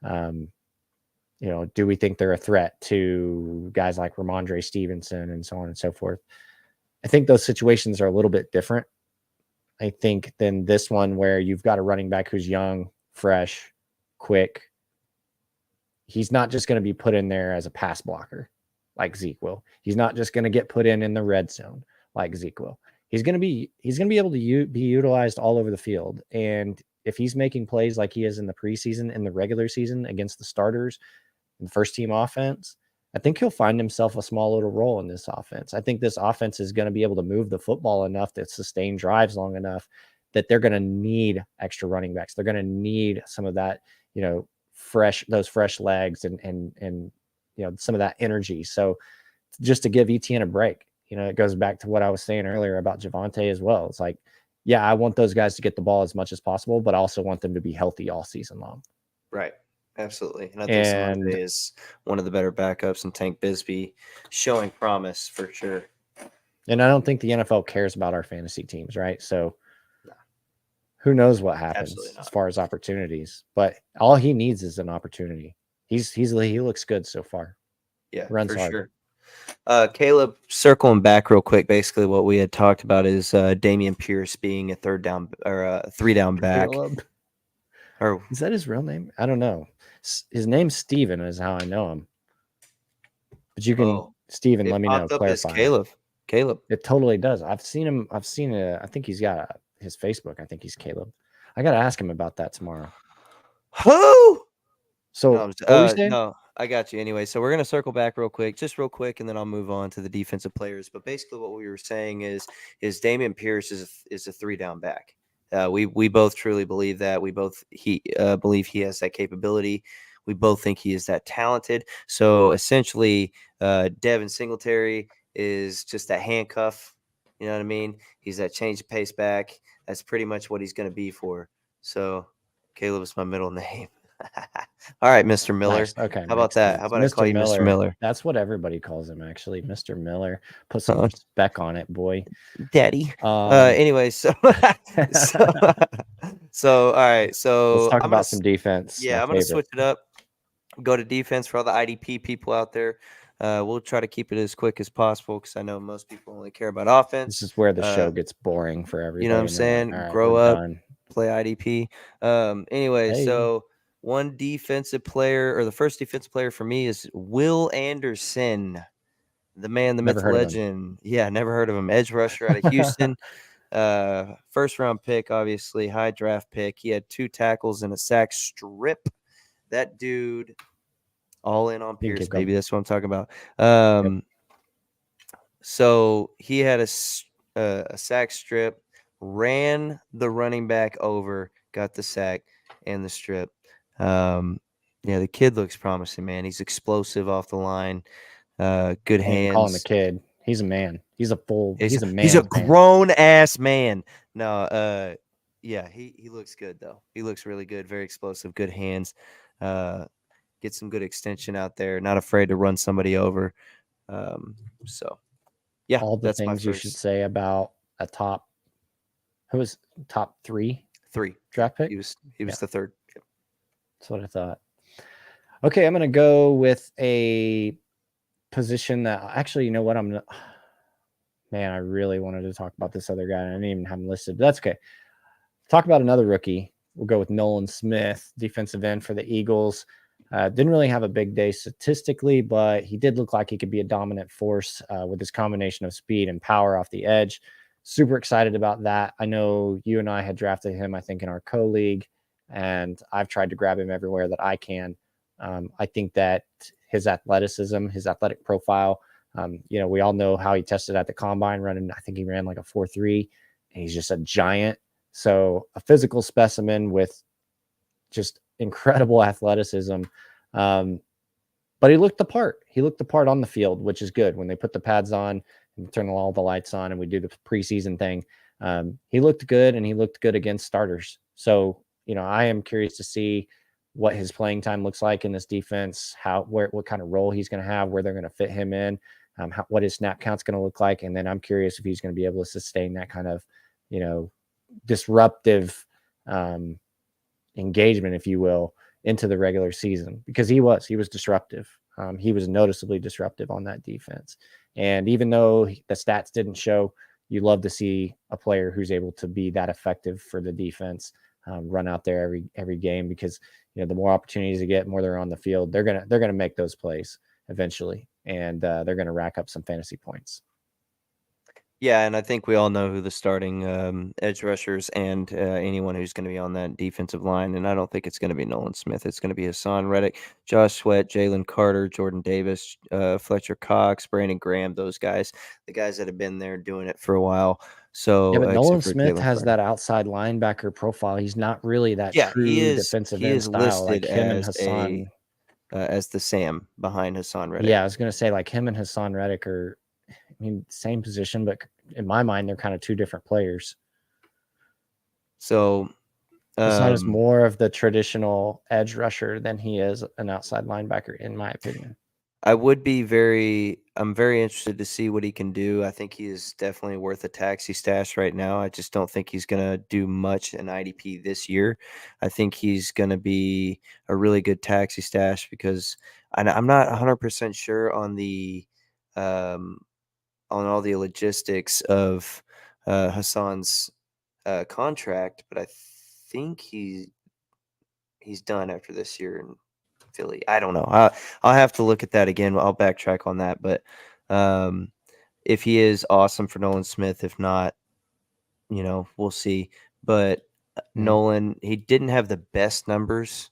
S2: do we think they're a threat to guys like Ramondre Stevenson and so on and so forth? I think those situations are a little bit different, I think, than this one where you've got a running back who's young, fresh, quick. He's not just going to be put in there as a pass blocker like Zeke will. He's not just going to get put in the red zone like Zeke will. he's going to be able to be utilized all over the field. And if he's making plays like he is in the preseason and the regular season against the starters and first team offense, I think he'll find himself a small little role in this offense. I think this offense is going to be able to move the football enough to sustain drives long enough that they're going to need extra running backs. They're going to need some of that, those fresh legs and some of that energy. So just to give Etienne a break, it goes back to what I was saying earlier about Javonte as well. It's like, yeah, I want those guys to get the ball as much as possible, but I also want them to be healthy all season long.
S1: Right. Absolutely. And I think Javonte is one of the better backups, and Tank Bisbee showing promise for sure.
S2: And I don't think the NFL cares about our fantasy teams, right? So who knows what happens as far as opportunities, but all he needs is an opportunity. He looks good so far.
S1: Yeah,
S2: runs
S1: for
S2: hard.
S1: Sure. Caleb, circling back real quick, basically what we had talked about is Damian Pierce being a 3-down back.
S2: Caleb. Or is that his real name? I don't know. His name's Steven is how I know him. But you can, Steven, let me know.
S1: Clarify. Caleb.
S2: It totally does. I've seen him. I think he's got his Facebook. I think he's Caleb. I got to ask him about that tomorrow.
S1: Who?
S2: So,
S1: no, I got you. Anyway, so we're going to circle back real quick, and then I'll move on to the defensive players. But basically what we were saying is Damian Pierce is a 3-down back. We both truly believe that. We both believe he has that capability. We both think he is that talented. So essentially, Devin Singletary is just that handcuff. You know what I mean? He's that change of pace back. That's pretty much what he's going to be for. So Caleb is my middle name. All right, Mr. Miller.
S2: Nice. Okay.
S1: How about that? How about I call you Mr. Miller?
S2: That's what everybody calls him, actually. Mr. Miller. Put some respect on it, boy.
S1: Daddy. Anyway, so all right. So
S2: let's talk about some defense.
S1: Yeah, I'm going to switch it up. Go to defense for all the IDP people out there. We'll try to keep it as quick as possible because I know most people only care about offense.
S2: This is where the show gets boring for everybody.
S1: You know what I'm saying? Like, grow up, play IDP. Anyway, so one defensive player, or the first defensive player for me, is Will Anderson, the man, the myth, legend. Yeah, never heard of him. Edge rusher out of Houston. First round pick, obviously, high draft pick. He had 2 tackles and a sack strip. That dude, all in on Pierce, baby. That's what I'm talking about. So he had a sack strip, ran the running back over, got the sack and the strip. The kid looks promising, man. He's explosive off the line. Good hands.
S2: Calling the kid. He's a man. He's a man.
S1: He's a grown ass man. No, he looks good though. He looks really good. Very explosive. Good hands. Get some good extension out there. Not afraid to run somebody over.
S2: All the things you should say about a top. Who was top 3?
S1: 3
S2: draft pick.
S1: He was the 3rd. Yep.
S2: That's what I thought. Okay, I'm gonna go with a position that actually, you know what? Man, I really wanted to talk about this other guy. I didn't even have him listed, but that's okay. Talk about another rookie. We'll go with Nolan Smith, defensive end for the Eagles. Didn't really have a big day statistically, but he did look like he could be a dominant force with his combination of speed and power off the edge. Super excited about that. I know you and I had drafted him, I think, in our co-league, and I've tried to grab him everywhere that I can. I think that his athleticism, his athletic profile, we all know how he tested at the combine running. I think he ran like a 4.3, and he's just a giant. So a physical specimen with just incredible athleticism. But he looked the part. He looked the part on the field, which is good. When they put the pads on and turn all the lights on and we do the preseason thing, he looked good, and he looked good against starters. So, I am curious to see what his playing time looks like in this defense, what kind of role he's going to have, where they're going to fit him in, what his snap count's going to look like. And then I'm curious if he's going to be able to sustain that kind of, disruptive engagement, if you will, into the regular season, because he was disruptive. He was noticeably disruptive on that defense. And even though the stats didn't show, you love to see a player who's able to be that effective for the defense, run out there every game, because the more opportunities they get, more they're on the field, they're gonna make those plays eventually, and they're gonna rack up some fantasy points.
S1: Yeah, and I think we all know who the starting edge rushers and anyone who's going to be on that defensive line. And I don't think it's going to be Nolan Smith. It's going to be Hassan Reddick, Josh Sweat, Jalen Carter, Jordan Davis, Fletcher Cox, Brandon Graham. Those guys, the guys that have been there doing it for a while. So
S2: Yeah, but Nolan
S1: except for
S2: Smith
S1: Jalen
S2: has
S1: Carter.
S2: that outside linebacker profile. He's not really that
S1: Yeah,
S2: true defensive
S1: he
S2: end
S1: is
S2: style like
S1: listed
S2: him and Hassan.
S1: as the Sam behind Hassan Reddick.
S2: Yeah, I was going to say like him and Hassan Reddick are, I mean, same position, but in my mind, they're kind of two different players.
S1: So
S2: Hassan is more of the traditional edge rusher than he is an outside linebacker, in my opinion.
S1: I'm very interested to see what he can do. I think he is definitely worth a taxi stash right now. I just don't think he's going to do much in IDP this year. I think he's going to be a really good taxi stash because I'm not 100% sure um, on all the logistics of Hassan's contract, but I think he's done after this year in Philly. I don't know. I'll have to look at that again. I'll backtrack on that. But if he is awesome for Nolan Smith, if not, we'll see. But Nolan, he didn't have the best numbers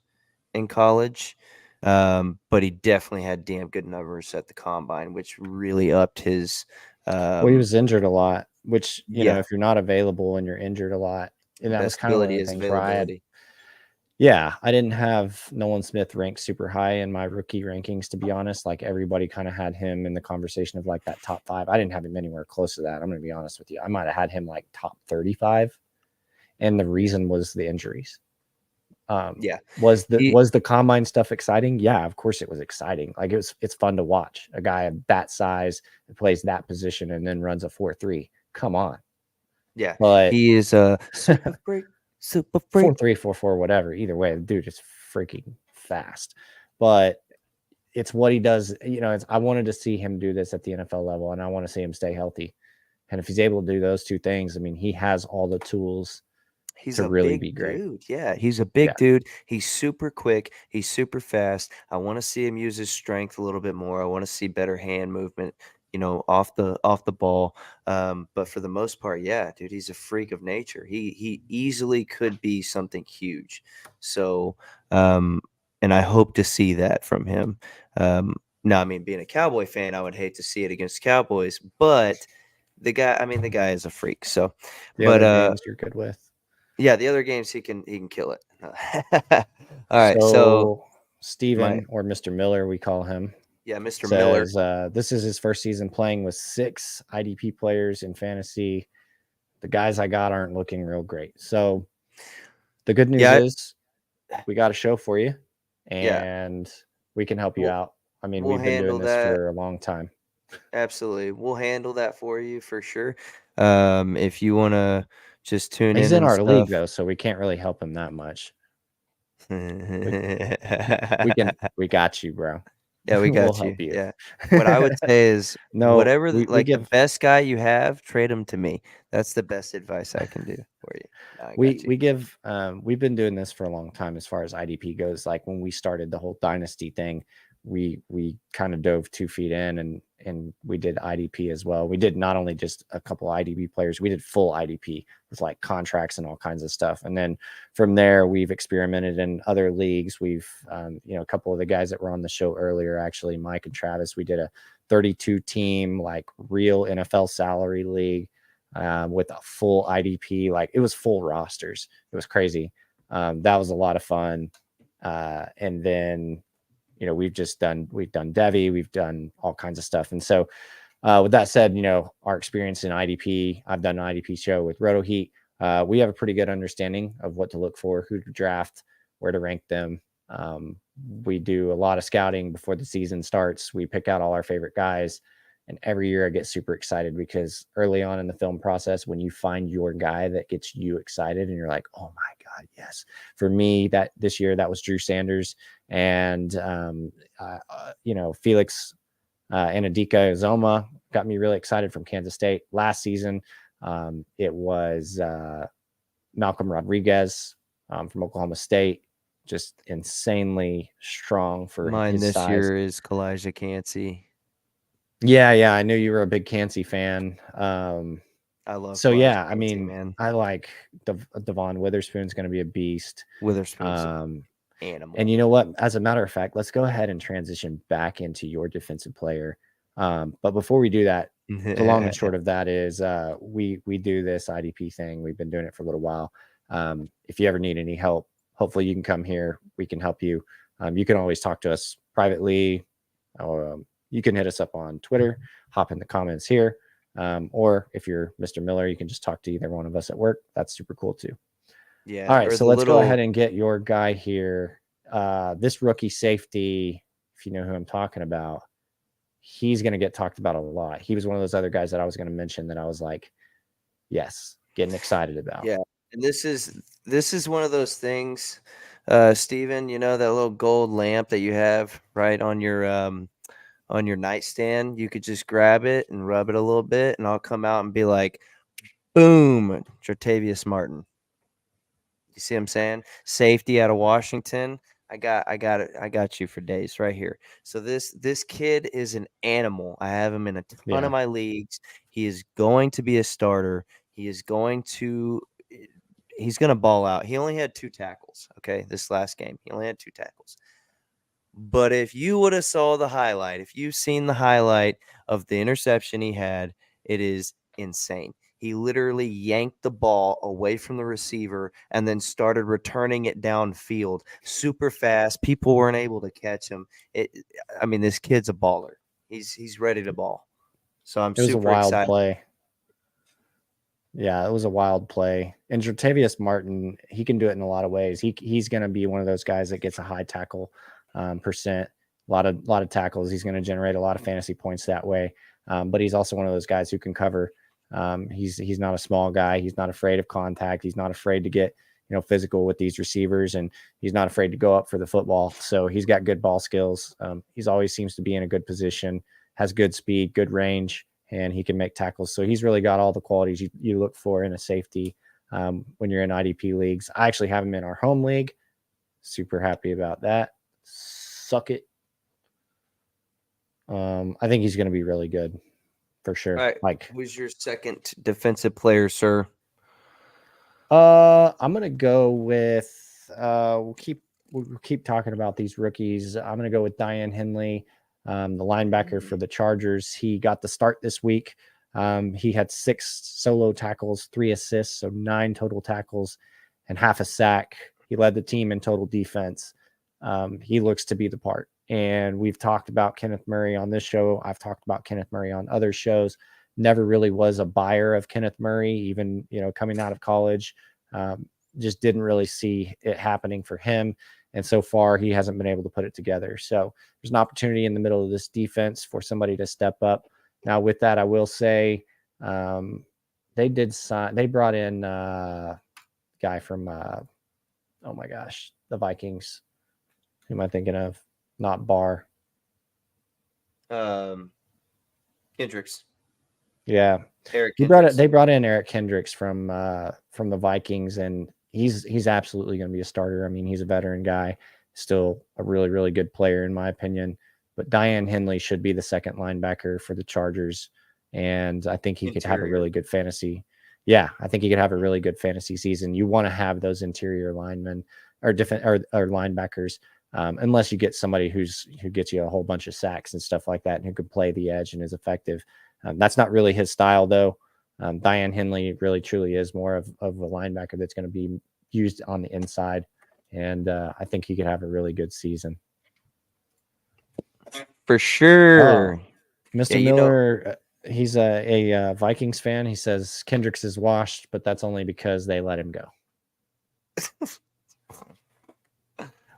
S1: in college, but he definitely had damn good numbers at the combine, which really upped his.
S2: Well, he was injured a lot, which,
S1: Yeah,
S2: if you're not available and you're injured a lot, and that was
S1: best
S2: kind of one of
S1: ability
S2: the
S1: is
S2: things where I didn't have Nolan Smith ranked super high in my rookie rankings, to be honest. Like everybody kind of had him in the conversation of like that top 5. I didn't have him anywhere close to that. I'm going to be honest with you. I might have had him like top 35. And the reason was the injuries.
S1: Yeah.
S2: Was the combine stuff exciting? Yeah, of course it was exciting. Like it's fun to watch a guy of that size that plays that position and then runs a 4.3. Come on.
S1: Yeah.
S2: But
S1: He is a super freak.
S2: 4.3, 4.4, whatever. Either way, the dude is freaking fast. But it's what he does. I wanted to see him do this at the NFL level, and I want to see him stay healthy. And if he's able to do those two things, I mean, he has all the tools
S1: He's
S2: to
S1: a
S2: really
S1: big
S2: be great.
S1: dude. Yeah, he's a big dude. He's super quick. He's super fast. I want to see him use his strength a little bit more. I want to see better hand movement, off the ball. But for the most part, yeah, dude, he's a freak of nature. He easily could be something huge. So, and I hope to see that from him. Now, I mean, being a Cowboy fan, I would hate to see it against Cowboys, but the guy is a freak. So,
S2: the other games you're good with.
S1: Yeah, the other games he can kill it. All right, so
S2: Steven or Mr. Miller, we call him.
S1: Yeah, Mr.
S2: Says,
S1: Miller.
S2: This is his first season playing with 6 IDP players in fantasy. The guys I got aren't looking real great. So the good news is we got a show for you, and we can help you out. I mean, we've been doing this for a long time.
S1: Absolutely. We'll handle that for you for sure. If you want to just tune
S2: He's
S1: in
S2: our
S1: stuff.
S2: league though, so we can't really help him that much. we got you, bro.
S1: Yeah, we got
S2: we'll
S1: you.
S2: Help you.
S1: Yeah. What I would say is whatever the best guy you have, trade him to me. That's the best advice I can do for you. No,
S2: we give we've been doing this for a long time as far as IDP goes. Like when we started the whole dynasty thing, we kind of dove 2 feet in and we did IDP as well. We did not only just a couple IDP players, we did full IDP with like contracts and all kinds of stuff. And then from there, we've experimented in other leagues. We've a couple of the guys that were on the show earlier, actually, Mike and Travis, we did a 32 team like real NFL salary league with a full IDP. Like it was full rosters. It was crazy. That was a lot of fun. And then we've done Devi, we've done all kinds of stuff. And so with that said, our experience in IDP, I've done an IDP show with Roto Heat. We have a pretty good understanding of what to look for, who to draft, where to rank them. We do a lot of scouting before the season starts. We pick out all our favorite guys. And every year I get super excited because early on in the film process, when you find your guy that gets you excited and you're like, oh my God, yes. For me, that this year, that was Drew Sanders and, Felix Anadika Zoma got me really excited from Kansas State. Last season, it was Malcolm Rodriguez from Oklahoma State, just insanely strong for
S1: mine
S2: his
S1: this
S2: size.
S1: year is Kalijah Cansey.
S2: Yeah, I knew you were a big Cansey fan.
S1: I love
S2: So
S1: Clyde
S2: yeah, I
S1: Cansey,
S2: mean,
S1: man.
S2: I like Devon Witherspoon's going to be a beast.
S1: Witherspoon's an
S2: Um, and
S1: animal.
S2: you know what? As a matter of fact, let's go ahead and transition back into your defensive player. But before we do that, the long and short of that is we do this IDP thing. We've been doing it for a little while. If you ever need any help, hopefully you can come here. We can help you. You can always talk to us privately, or you can hit us up on Twitter, hop in the comments here. Or if you're Mr. Miller, you can just talk to either one of us at work. That's super cool too.
S1: Yeah,
S2: All right,
S1: or
S2: so
S1: the
S2: let's go ahead
S1: little
S2: and get your guy here. This rookie safety, if you know who I'm talking about, he's going to get talked about a lot. He was one of those other guys that I was going to mention that I was like, yes, getting excited about.
S1: yeah. And this is one of those things, Steven, you know, that little gold lamp that you have right on your nightstand. You could just grab it and rub it a little bit, and I'll come out and be like, boom, Jartavius Martin. You see what I'm saying? Safety out of Washington. I got you for days right here. So this kid is an animal. I have him in a ton of
S2: Yeah.
S1: my leagues. He is going to be a starter. He is going to he's going to ball out. He only had 2 tackles, okay? This last game. He only had 2 tackles. But if you would have saw the highlight, if you've seen the highlight of the interception he had, it is insane. He literally yanked the ball away from the receiver and then started returning it downfield super fast. People weren't able to catch him. I mean, this kid's a baller. He's ready to ball. So I'm
S2: It was a
S1: super
S2: wild
S1: excited.
S2: play. Yeah, it was a wild play. And Jartavius Martin, he can do it in a lot of ways. He's going to be one of those guys that gets a high tackle percent, a lot of tackles. He's going to generate a lot of fantasy points that way. But he's also one of those guys who can cover. He's not a small guy. He's not afraid of contact. He's not afraid to get physical with these receivers, and he's not afraid to go up for the football. So he's got good ball skills. He's always seems to be in a good position, has good speed, good range, and he can make tackles. So he's really got all the qualities you look for in a safety when you're in IDP leagues. I actually have him in our home league. Super happy about that. Suck it. I think he's going to be really good for sure.
S1: All right.
S2: Like,
S1: Who's your second defensive player, sir?
S2: I'm going to go with we'll keep talking about these rookies. I'm going to go with Diane Henley, the linebacker for the Chargers. He got the start this week. He had 6 solo tackles, 3 assists, so 9 total tackles and half a sack. He led the team in total defense. He looks to be the part. And we've talked about Kenneth Murray on this show. I've talked about Kenneth Murray on other shows. Never really was a buyer of Kenneth Murray, even coming out of college. Just didn't really see it happening for him. And so far, he hasn't been able to put it together. So there's an opportunity in the middle of this defense for somebody to step up. Now, with that, I will say they brought in a guy from, oh my gosh, the Vikings. Who am I thinking of? Not Barr.
S1: Kendricks.
S2: Yeah.
S1: Eric
S2: They
S1: Kendricks.
S2: brought in Eric Kendricks from the Vikings, and he's absolutely going to be a starter. I mean, he's a veteran guy, still a really, really good player in my opinion. But Diane Henley should be the second linebacker for the Chargers, and I think he could have a really good fantasy. Yeah, I think he could have a really good fantasy season. You want to have those interior linemen or linebackers, unless you get somebody who gets you a whole bunch of sacks and stuff like that, and who can play the edge and is effective. That's not really his style, though. Diane Henley really truly is more of a linebacker that's going to be used on the inside, and I think he could have a really good season.
S1: For sure.
S2: Oh, Mr. Miller, he's a Vikings fan. He says Kendricks is washed, but that's only because they let him go.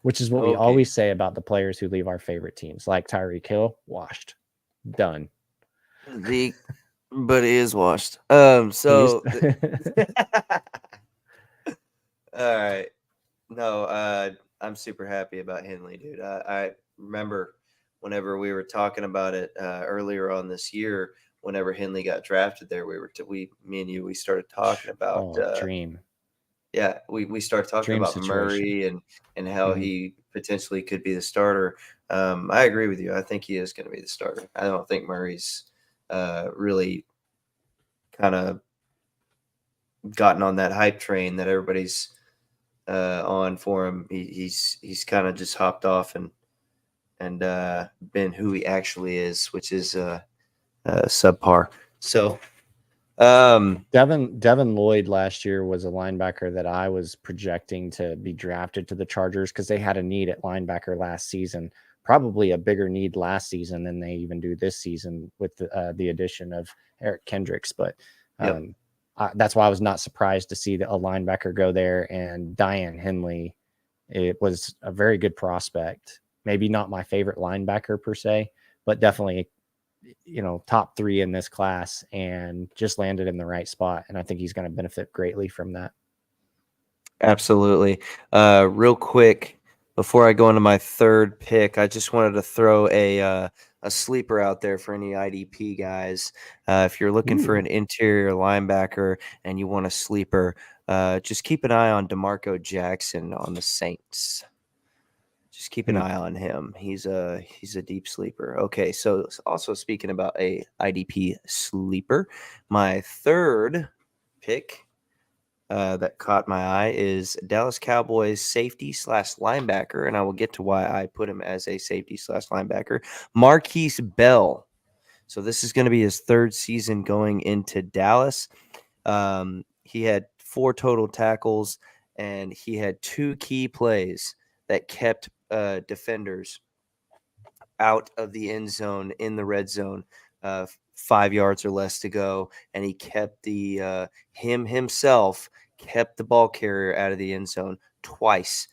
S2: Which is what we always say about the players who leave our favorite teams, like Tyreek Hill, washed, done.
S1: But it is washed. So all right. No, I'm super happy about Henley, dude. I remember whenever we were talking about it earlier on this year, whenever Henley got drafted there, me and you, we started talking about
S2: dream.
S1: Yeah, we started talking
S2: dream
S1: about
S2: situation.
S1: Murray and how he potentially could be the starter. I agree with you. I think he is going to be the starter. I don't think Murray's really kind of gotten on that hype train that everybody's on for him. He's kind of just hopped off and been who he actually is, which is subpar. So
S2: Devin Lloyd last year was a linebacker that I was projecting to be drafted to the Chargers because they had a need at linebacker last season, probably a bigger need last season than they even do this season with the addition of Eric Kendricks. But that's why I was not surprised to see a linebacker go there. And Diane Henley, it was a very good prospect. Maybe not my favorite linebacker per se, but definitely, top 3 in this class, and just landed in the right spot. And I think he's going to benefit greatly from that.
S1: Absolutely. Real quick, before I go into my third pick, I just wanted to throw a sleeper out there for any IDP guys. If you're looking for an interior linebacker and you want a sleeper, just keep an eye on DeMarco Jackson on the Saints. Just keep an eye on him. He's a deep sleeper. Okay, so also speaking about a IDP sleeper, my third pick that caught my eye is Dallas Cowboys safety / linebacker, and I will get to why I put him as a safety / linebacker, Marquise Bell. So this is going to be his third season going into Dallas. He had 4 total tackles, and he had 2 key plays that kept defenders out of the end zone in the red zone, 5 yards or less to go, and he kept himself kept the ball carrier out of the end zone twice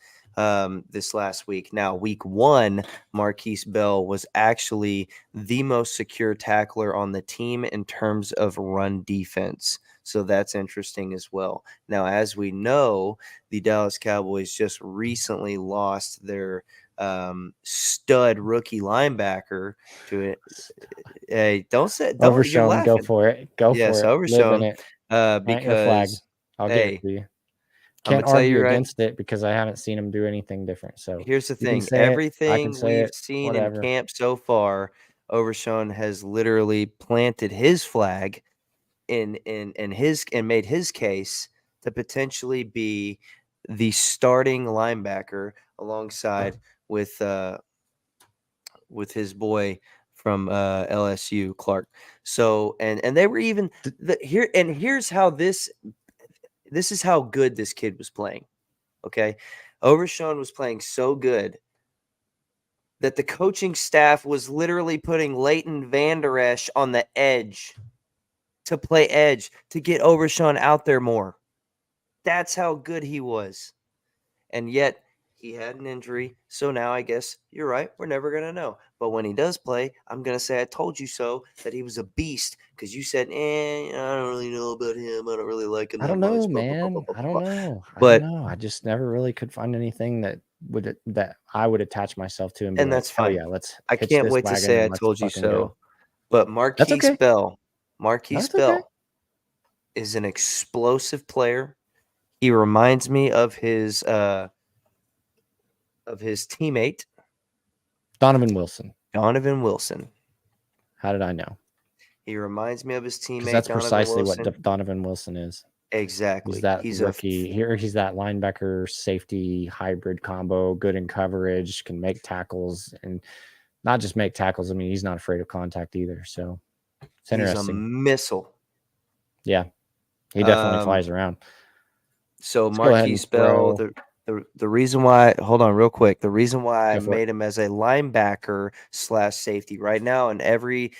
S1: this last week. Now, week 1, Marquise Bell was actually the most secure tackler on the team in terms of run defense. So that's interesting as well. Now, as we know, the Dallas Cowboys just recently lost their stud rookie linebacker to it. Hey, don't say don't.
S2: Overshown,
S1: You're laughing.
S2: go for it. Go
S1: yes,
S2: for it. Live in
S1: Overshown.
S2: it. Plant your flag.
S1: Because
S2: I'll give it to you.
S1: I'm
S2: Can't
S1: gonna tell you
S2: argue
S1: right.
S2: against it because I haven't seen him do anything different. So
S1: Here's the
S2: you can
S1: thing:
S2: say it, I
S1: everything
S2: can say
S1: we've
S2: it,
S1: seen
S2: whatever.
S1: in camp so far, Overshown has literally planted his flag in his and made his case to potentially be the starting linebacker alongside with his boy from LSU, Clark. So and they were even here. And here's how this is how good this kid was playing. Okay, Overshown was playing so good that the coaching staff was literally putting Leighton Vander Esch on the edge to play edge to get Overshown out there more. That's how good he was. And yet he had an injury. So now I guess you're right. We're never going to know. But when he does play, I'm going to say I told you so, that he was a beast, because you said, I don't really know about him. I don't really like him.
S2: I don't know, man. I don't know. I just never really could find anything that I would attach myself to and be
S1: and
S2: like,
S1: that's
S2: hell
S1: fine.
S2: yeah, let's
S1: I
S2: hitch
S1: can't
S2: this
S1: wait to
S2: wagon
S1: say I
S2: and let's
S1: told you
S2: fucking go.
S1: so. But Marquise
S2: okay.
S1: Bell
S2: okay.
S1: is an explosive player. He reminds me of his teammate,
S2: Donovan Wilson. How did I know?
S1: He reminds me of his teammate.
S2: That's
S1: Donovan
S2: precisely
S1: Wilson.
S2: what Donovan Wilson is.
S1: Exactly.
S2: He's that rookie. He's that linebacker safety hybrid combo, good in coverage, can make tackles, and not just make tackles. I mean, he's not afraid of contact either. So it's interesting.
S1: He's a missile.
S2: Yeah, he definitely flies around.
S1: So Marquise Bell, the reason why, hold on real quick, the reason why I made him as a linebacker / safety right now in every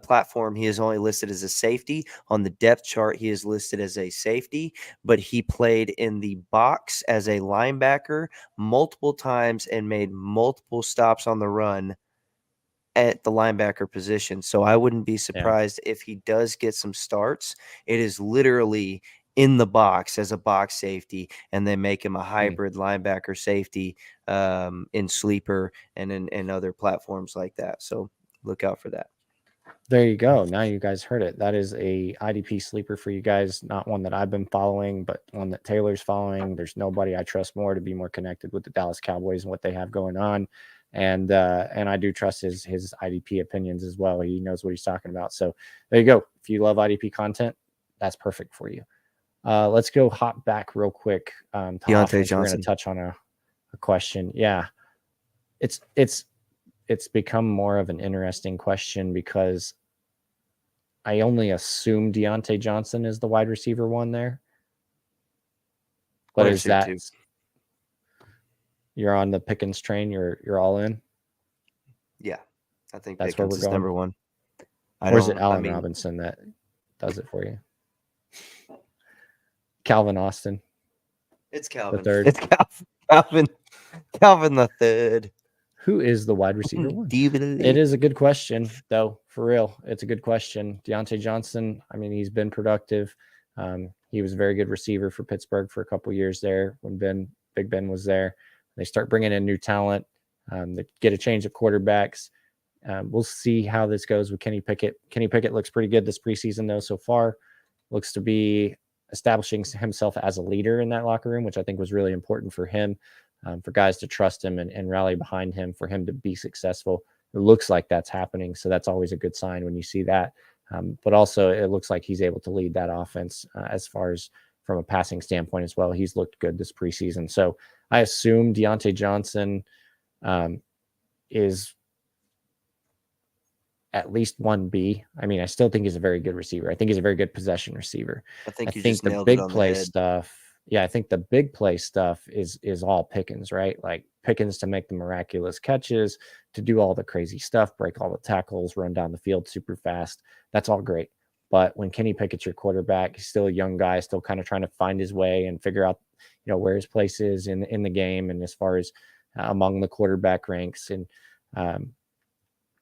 S1: platform, he is only listed as a safety. On the depth chart, he is listed as a safety, but he played in the box as a linebacker multiple times and made multiple stops on the run at the linebacker position. So I wouldn't be surprised if he does get some starts. It is literally in the box as a box safety, and they make him a hybrid linebacker safety in sleeper and in other platforms like that. So look out for that.
S2: There you go. Now you guys heard it. That is a IDP sleeper for you guys. Not one that I've been following, but one that Taylor's following. There's nobody I trust more to be more connected with the Dallas Cowboys and what they have going on And I do trust his IDP opinions as well. He knows what he's talking about. So there you go. If you love IDP content, that's perfect for you. Let's go hop back real quick to
S1: Deontay
S2: offense. We're going
S1: Johnson.
S2: to touch on a question. Yeah, it's become more of an interesting question because I only assume Deontay Johnson is the wide receiver one there. But is that you're on the Pickens train? You're all in?
S1: Yeah, I think
S2: that's
S1: Pickens
S2: where we're
S1: is
S2: going.
S1: number one.
S2: Or is it Allen Robinson that does it for you? Calvin Austin.
S1: It's Calvin.
S2: The third.
S1: It's Calvin the third.
S2: Who is the wide receiver one? It is a good question, though. For real, it's a good question. Deontay Johnson. I mean, he's been productive. He was a very good receiver for Pittsburgh for a couple years there when Big Ben was there. They start bringing in new talent. They get a change of quarterbacks. We'll see how this goes with Kenny Pickett. Kenny Pickett looks pretty good this preseason, though, so far. Looks to be establishing himself as a leader in that locker room, which I think was really important for him, for guys to trust him and rally behind him, for him to be successful. It looks like that's happening, so that's always a good sign when you see that. But also, it looks like he's able to lead that offense as far as from a passing standpoint as well. He's looked good this preseason. So I assume Deontay Johnson is at least 1B. I mean, I still think he's a very good receiver. I think he's a very good possession receiver.
S1: I think
S2: the big play stuff. Yeah, I think the big play stuff is all Pickens, right? Like Pickens to make the miraculous catches, to do all the crazy stuff, break all the tackles, run down the field super fast. That's all great. But when Kenny Pickett's your quarterback, he's still a young guy, still kind of trying to find his way and figure out, where his place is in the game and as far as among the quarterback ranks. And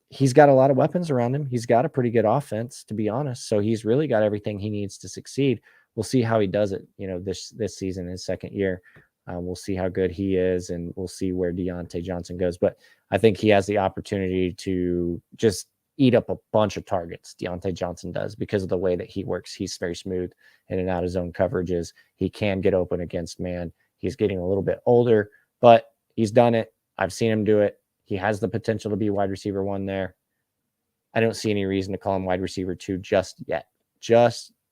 S2: he's got a lot of weapons around him. He's got a pretty good offense, to be honest. So he's really got everything he needs to succeed. We'll see how he does it, this season, his second year. We'll see how good he is, and we'll see where Deontay Johnson goes. But I think he has the opportunity to just eat up a bunch of targets. Deontay Johnson does, because of the way that he works. He's very smooth in and out of zone coverages. He can get open against man. He's getting a little bit older, but he's done it. I've seen him do it. He has the potential to be wide receiver one there. I don't see any reason to call him wide receiver two just yet.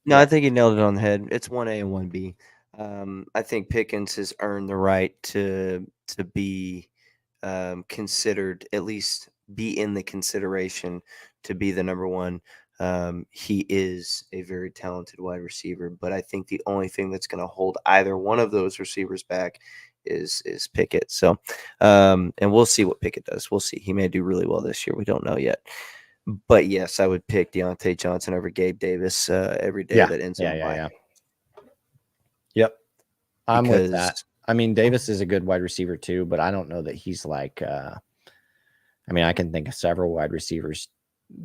S1: No, I think you nailed it on the head. It's 1A and 1B. I think Pickens has earned the right to be considered, at least be in the consideration to be the number one. He is a very talented wide receiver, but I think the only thing that's going to hold either one of those receivers back is Pickett. So, and we'll see what Pickett does. We'll see. He may do really well this year. We don't know yet. But yes, I would pick Deontay Johnson over Gabe Davis every day that ends in Y.
S2: Yep. I'm with that. I mean, Davis is a good wide receiver too, but I don't know that he's like I can think of several wide receivers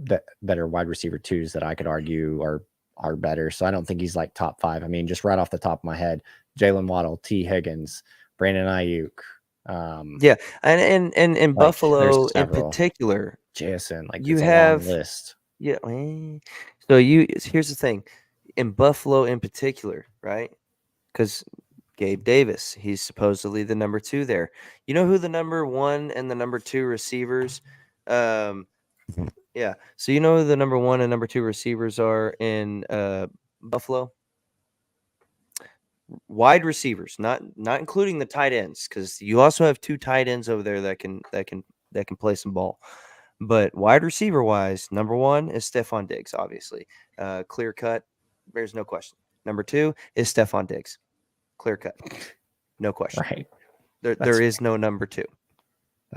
S2: that are wide receiver twos that I could argue are better. So I don't think he's like top 5. I mean, just right off the top of my head, Jalen Waddle, T. Higgins, Brandon Ayuk.
S1: And in Buffalo in particular,
S2: Jason, like
S1: you have
S2: a long list.
S1: Yeah. So here's the thing, in Buffalo in particular, right? Because Gabe Davis, he's supposedly the number 2 there. You know who the number 1 and the number 2 receivers? Yeah. So you know who the number 1 and number 2 receivers are in Buffalo? Wide receivers, not including the tight ends, because you also have 2 tight ends over there that can play some ball. But wide receiver wise, number 1 is Stephon Diggs, obviously. Clear cut. There's no question. Number 2 is Stephon Diggs. Clear cut. No question.
S2: Right.
S1: There is no number 2.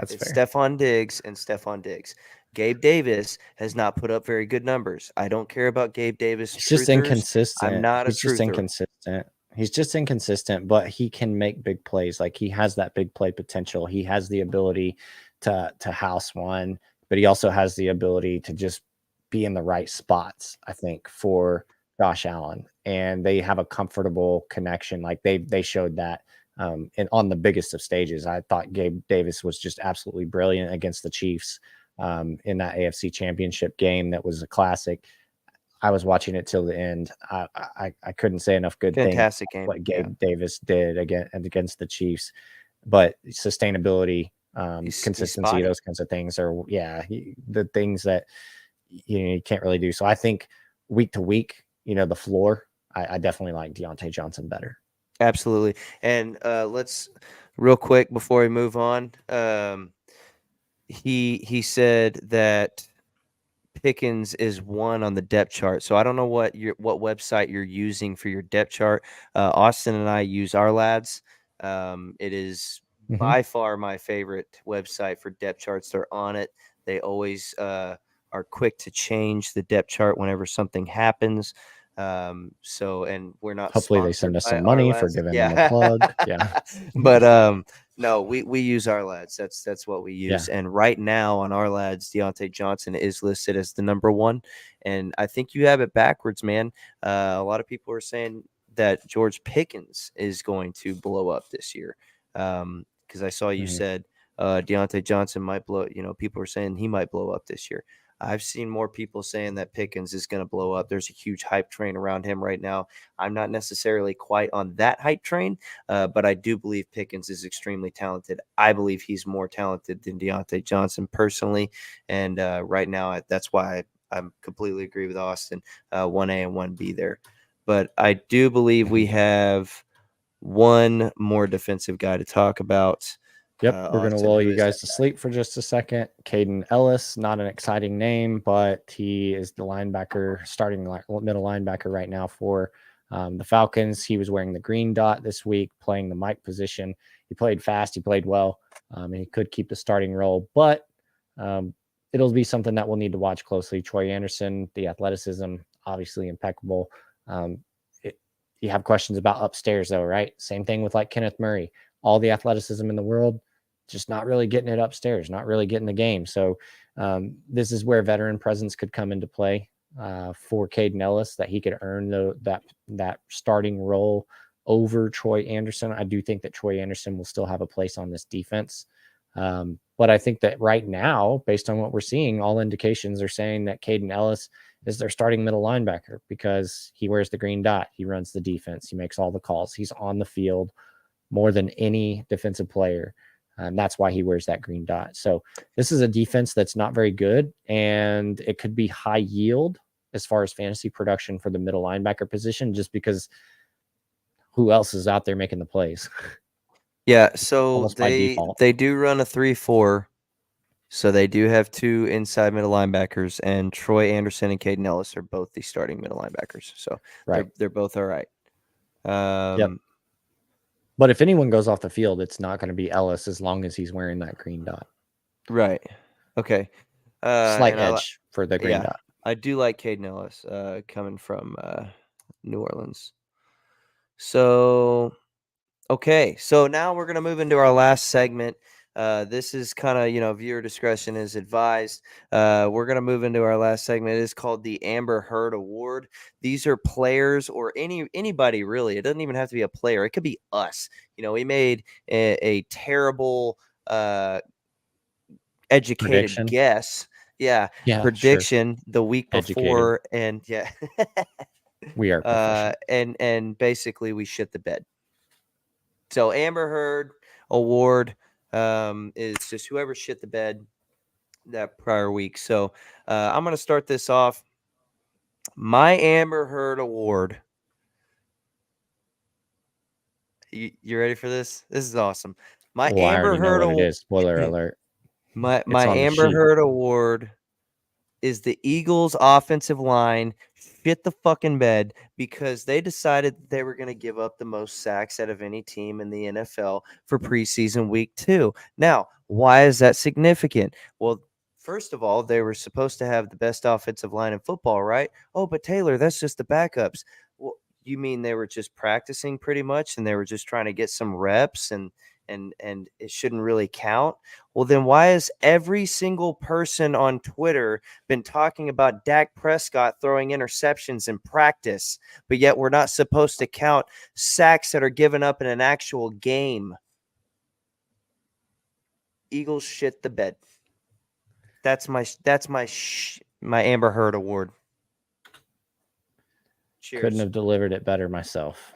S2: It's
S1: fair. Stephon Diggs and Stephon Diggs. Gabe Davis has not put up very good numbers. I don't care about Gabe Davis.
S2: He's just inconsistent.
S1: I'm not
S2: He's
S1: a truther.
S2: Just inconsistent. He's just inconsistent, but he can make big plays. Like, he has that big play potential. He has the ability to house one, but he also has the ability to just be in the right spots, I think, for Josh Allen. And they have a comfortable connection. Like, they showed that and on the biggest of stages. I thought Gabe Davis was just absolutely brilliant against the Chiefs in that AFC Championship game. That was a classic. I was watching it till the end. I couldn't say enough good
S1: Fantastic
S2: things
S1: game.
S2: What Gabe Davis did against the Chiefs. But sustainability, consistency,
S1: spotty.
S2: those kinds of things are, the things that you can't really do. So I think week to week, the floor, I definitely like Deontay Johnson better.
S1: Absolutely. And let's real quick before we move on. He said that Pickens is 1 on the depth chart. So I don't know what website you're using for your depth chart. Austin and I use our lads. It is by far my favorite website for depth charts. They're on it. They always are quick to change the depth chart whenever something happens. So, and we're not
S2: hopefully they send us some
S1: our
S2: money for
S1: lads.
S2: giving them a plug. Yeah.
S1: But no, we use our lads. That's what we use.
S2: Yeah.
S1: And right now on our lads, Deontay Johnson is listed as the number 1. And I think you have it backwards, man. A lot of people are saying that George Pickens is going to blow up this year. Because I saw you said Deontay Johnson might blow. People are saying he might blow up this year. I've seen more people saying that Pickens is going to blow up. There's a huge hype train around him right now. I'm not necessarily quite on that hype train, but I do believe Pickens is extremely talented. I believe he's more talented than Deontay Johnson personally. And right now, that's why I completely agree with Austin, 1A and 1B there. But I do believe we have one more defensive guy to talk about.
S2: Yep, we're going to lull you guys to sleep for just a second. Caden Ellis, not an exciting name, but he is the linebacker, starting middle linebacker right now for the Falcons. He was wearing the green dot this week, playing the Mike position. He played fast, he played well, and he could keep the starting role, but it'll be something that we'll need to watch closely. Troy Anderson, the athleticism, obviously impeccable. You have questions about upstairs, though, right? Same thing with like Kenneth Murray. All the athleticism in the world, just not really getting it upstairs, not really getting the game. So this is where veteran presence could come into play for Caden Ellis, that he could earn that starting role over Troy Anderson. I do think that Troy Anderson will still have a place on this defense. But I think that right now, based on what we're seeing, all indications are saying that Caden Ellis is their starting middle linebacker because he wears the green dot. He runs the defense. He makes all the calls. He's on the field more than any defensive player. And that's why he wears that green dot. So this is a defense that's not very good, and it could be high yield as far as fantasy production for the middle linebacker position, just because who else is out there making the plays?
S1: Yeah, so
S2: Almost by default.
S1: they do run a 3-4. So they do have 2 inside middle linebackers, and Troy Anderson and Caden Ellis are both the starting middle linebackers. So they're both all right.
S2: Yep. But if anyone goes off the field, it's not going to be Ellis as long as he's wearing that green dot.
S1: Right. Okay.
S2: Slight edge for the green dot.
S1: I do like Caden Ellis coming from New Orleans. So, okay. So now we're going to move into our last segment. This is kind of, viewer discretion is advised. We're going to move into our last segment. It is called the Amber Heard Award. These are players or anybody really. It doesn't even have to be a player. It could be us. We made a terrible educated
S2: prediction.
S1: guess. Yeah. Prediction the week before. And yeah.
S2: We are proficient.
S1: And basically we shit the bed. So Amber Heard Award is just whoever shit the bed that prior week. So I'm going to start this off. My Amber Heard Award. You ready for this? This is awesome. My Amber Heard Award.
S2: Spoiler alert.
S1: My Amber Heard Award is the Eagles' offensive line shit the fucking bed because they decided that they were going to give up the most sacks out of any team in the NFL for preseason week 2. Now, why is that significant? Well, first of all, they were supposed to have the best offensive line in football, right? Oh, but Taylor, that's just the backups. Well, you mean they were just practicing pretty much and they were just trying to get some reps and it shouldn't really count? Well, then why has every single person on Twitter been talking about Dak Prescott throwing interceptions in practice, but yet we're not supposed to count sacks that are given up in an actual game? Eagles shit the bed. That's my Amber Heard Award. Cheers.
S2: Couldn't have delivered it better myself.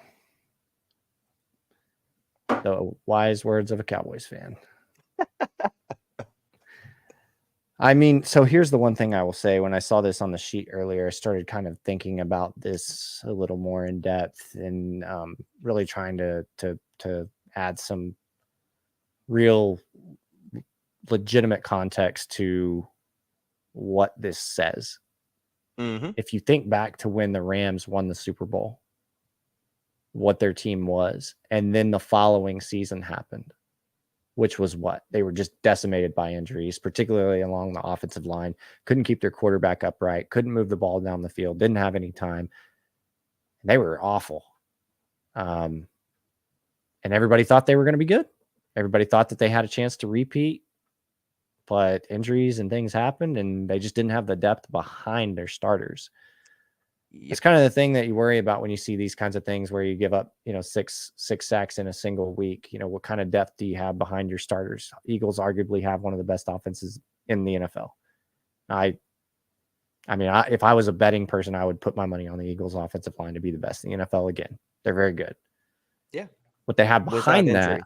S2: The wise words of a Cowboys fan. I mean, so here's the one thing I will say. When I saw this on the sheet earlier, I started kind of thinking about this a little more in depth and really trying to add some real legitimate context to what this says.
S1: Mm-hmm.
S2: If you think back to when the Rams won the Super Bowl, what their team was, and then the following season happened, which was what? They were just decimated by injuries, particularly along the offensive line. Couldn't keep their quarterback upright, couldn't move the ball down the field, didn't have any time. They were awful. And everybody thought they were going to be good. Everybody thought that they had a chance to repeat, but injuries and things happened, and they just didn't have the depth behind their starters.
S1: Yep.
S2: It's kind of the thing that you worry about when you see these kinds of things where you give up, six sacks in a single week. What kind of depth do you have behind your starters? Eagles arguably have one of the best offenses in the NFL. If I was a betting person, I would put my money on the Eagles offensive line to be the best in the NFL again. They're very good.
S1: Yeah.
S2: What they have behind that,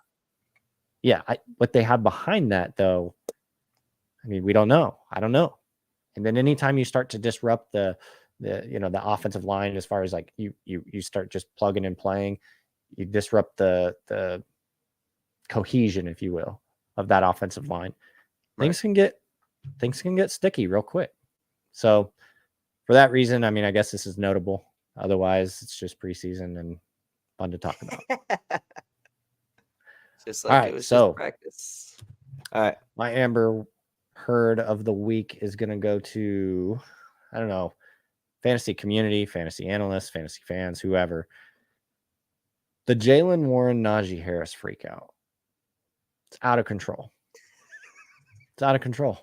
S2: what they have behind that, though, we don't know. I don't know. And then anytime you start to disrupt the offensive line, as far as like you start just plugging and playing, you disrupt the cohesion, if you will, of that offensive line. Right. Things can get sticky real quick. So for that reason, I guess this is notable. Otherwise, it's just preseason and fun to talk about.
S1: Just like it was just practice. All right.
S2: My Amber Heard of the week is going to go to, I don't know, fantasy community, fantasy analysts, fantasy fans, whoever. The Jaylen Warren Najee Harris freak out. It's out of control. It's out of control.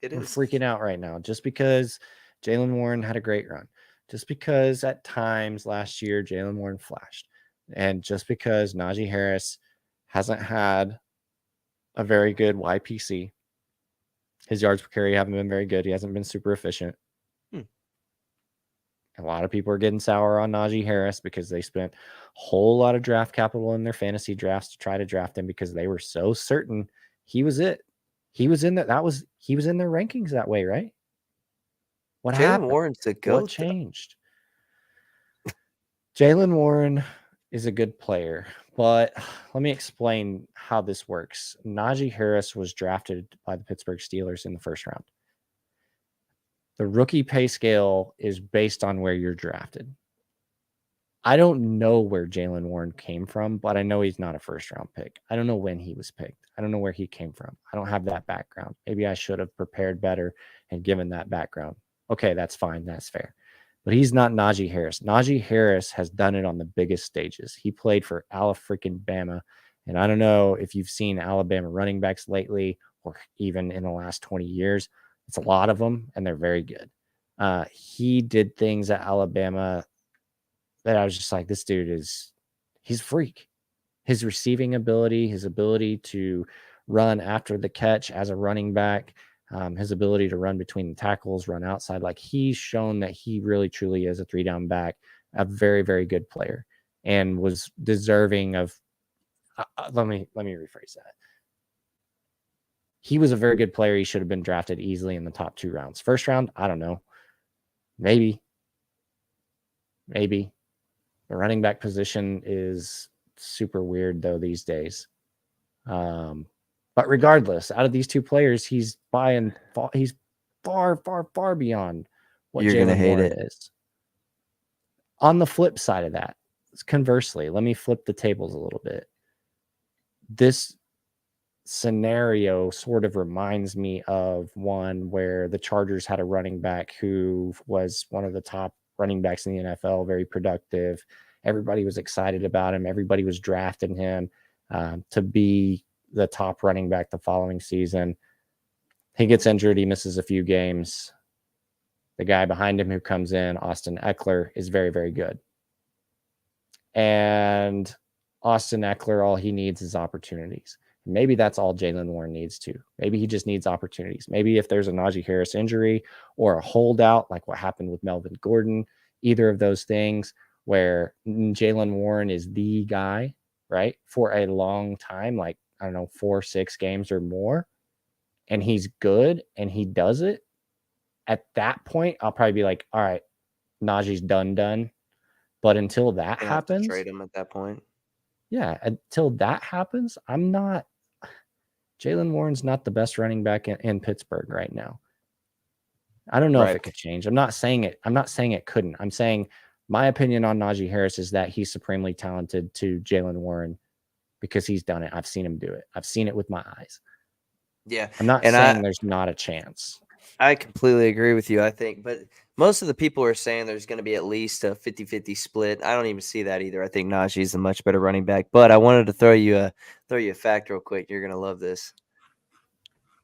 S1: It is.
S2: We're freaking out right now just because Jaylen Warren had a great run. Just because at times last year Jaylen Warren flashed. And just because Najee Harris hasn't had a very good YPC. His yards per carry haven't been very good. He hasn't been super efficient. A lot of people are getting sour on Najee Harris because they spent a whole lot of draft capital in their fantasy drafts to try to draft him because they were so certain he was it. He was in that. He was in their rankings that way, right? What happened?
S1: Warren's a goat.
S2: What changed? Jaylen Warren is a good player, but let me explain how this works. Najee Harris was drafted by the Pittsburgh Steelers in the first round. The rookie pay scale is based on where you're drafted. I don't know where Jaylen Warren came from, but I know he's not a first-round pick. I don't know when he was picked. I don't know where he came from. I don't have that background. Maybe I should have prepared better and given that background. Okay, that's fine. That's fair. But he's not Najee Harris. Najee Harris has done it on the biggest stages. He played for Alabama, and I don't know if you've seen Alabama running backs lately or even in the last 20 years. It's a lot of them, and they're very good. He did things at Alabama that I was just like, this dude he's a freak. His receiving ability, his ability to run after the catch as a running back, his ability to run between the tackles, run outside. Like, he's shown that he really, truly is a 3-down back, a very, very good player, and was deserving of, let me rephrase that. He was a very good player. He should have been drafted easily in the top 2 rounds. First round, I don't know. Maybe. The running back position is super weird, though, these days. But regardless, out of these 2 players, he's far, far, far beyond what Jaylen Warren is. On the flip side of that, conversely, let me flip the tables a little bit. This scenario sort of reminds me of one where the Chargers had a running back who was one of the top running backs in the NFL, very productive. Everybody was excited about him. Everybody was drafting him to be the top running back the following season. He gets injured. He misses a few games. The guy behind him who comes in, Austin Eckler, is very, very good. And Austin Eckler, all he needs is opportunities. Maybe that's all Jaylen Warren needs too. Maybe he just needs opportunities. Maybe if there's a Najee Harris injury or a holdout, like what happened with Melvin Gordon, either of those things where Jaylen Warren is the guy, right, for a long time, like, I don't know, 4-6 games or more, and he's good and he does it, at that point, I'll probably be like, all right, Najee's done. But until that
S1: Gonna have to
S2: happens,
S1: trade him at that point.
S2: yeah, until that happens, I'm not. Jaylen Warren's not the best running back in Pittsburgh right now. I don't know if it could change. I'm not saying it couldn't. I'm saying my opinion on Najee Harris is that he's supremely talented to Jaylen Warren because he's done it. I've seen him do it. I've seen it with my eyes.
S1: Yeah.
S2: I'm not saying there's not a chance.
S1: I completely agree with you, I think. But most of the people are saying there's going to be at least a 50-50 split. I don't even see that either. I think Najee's a much better running back. But I wanted to throw you a fact real quick. You're going to love this.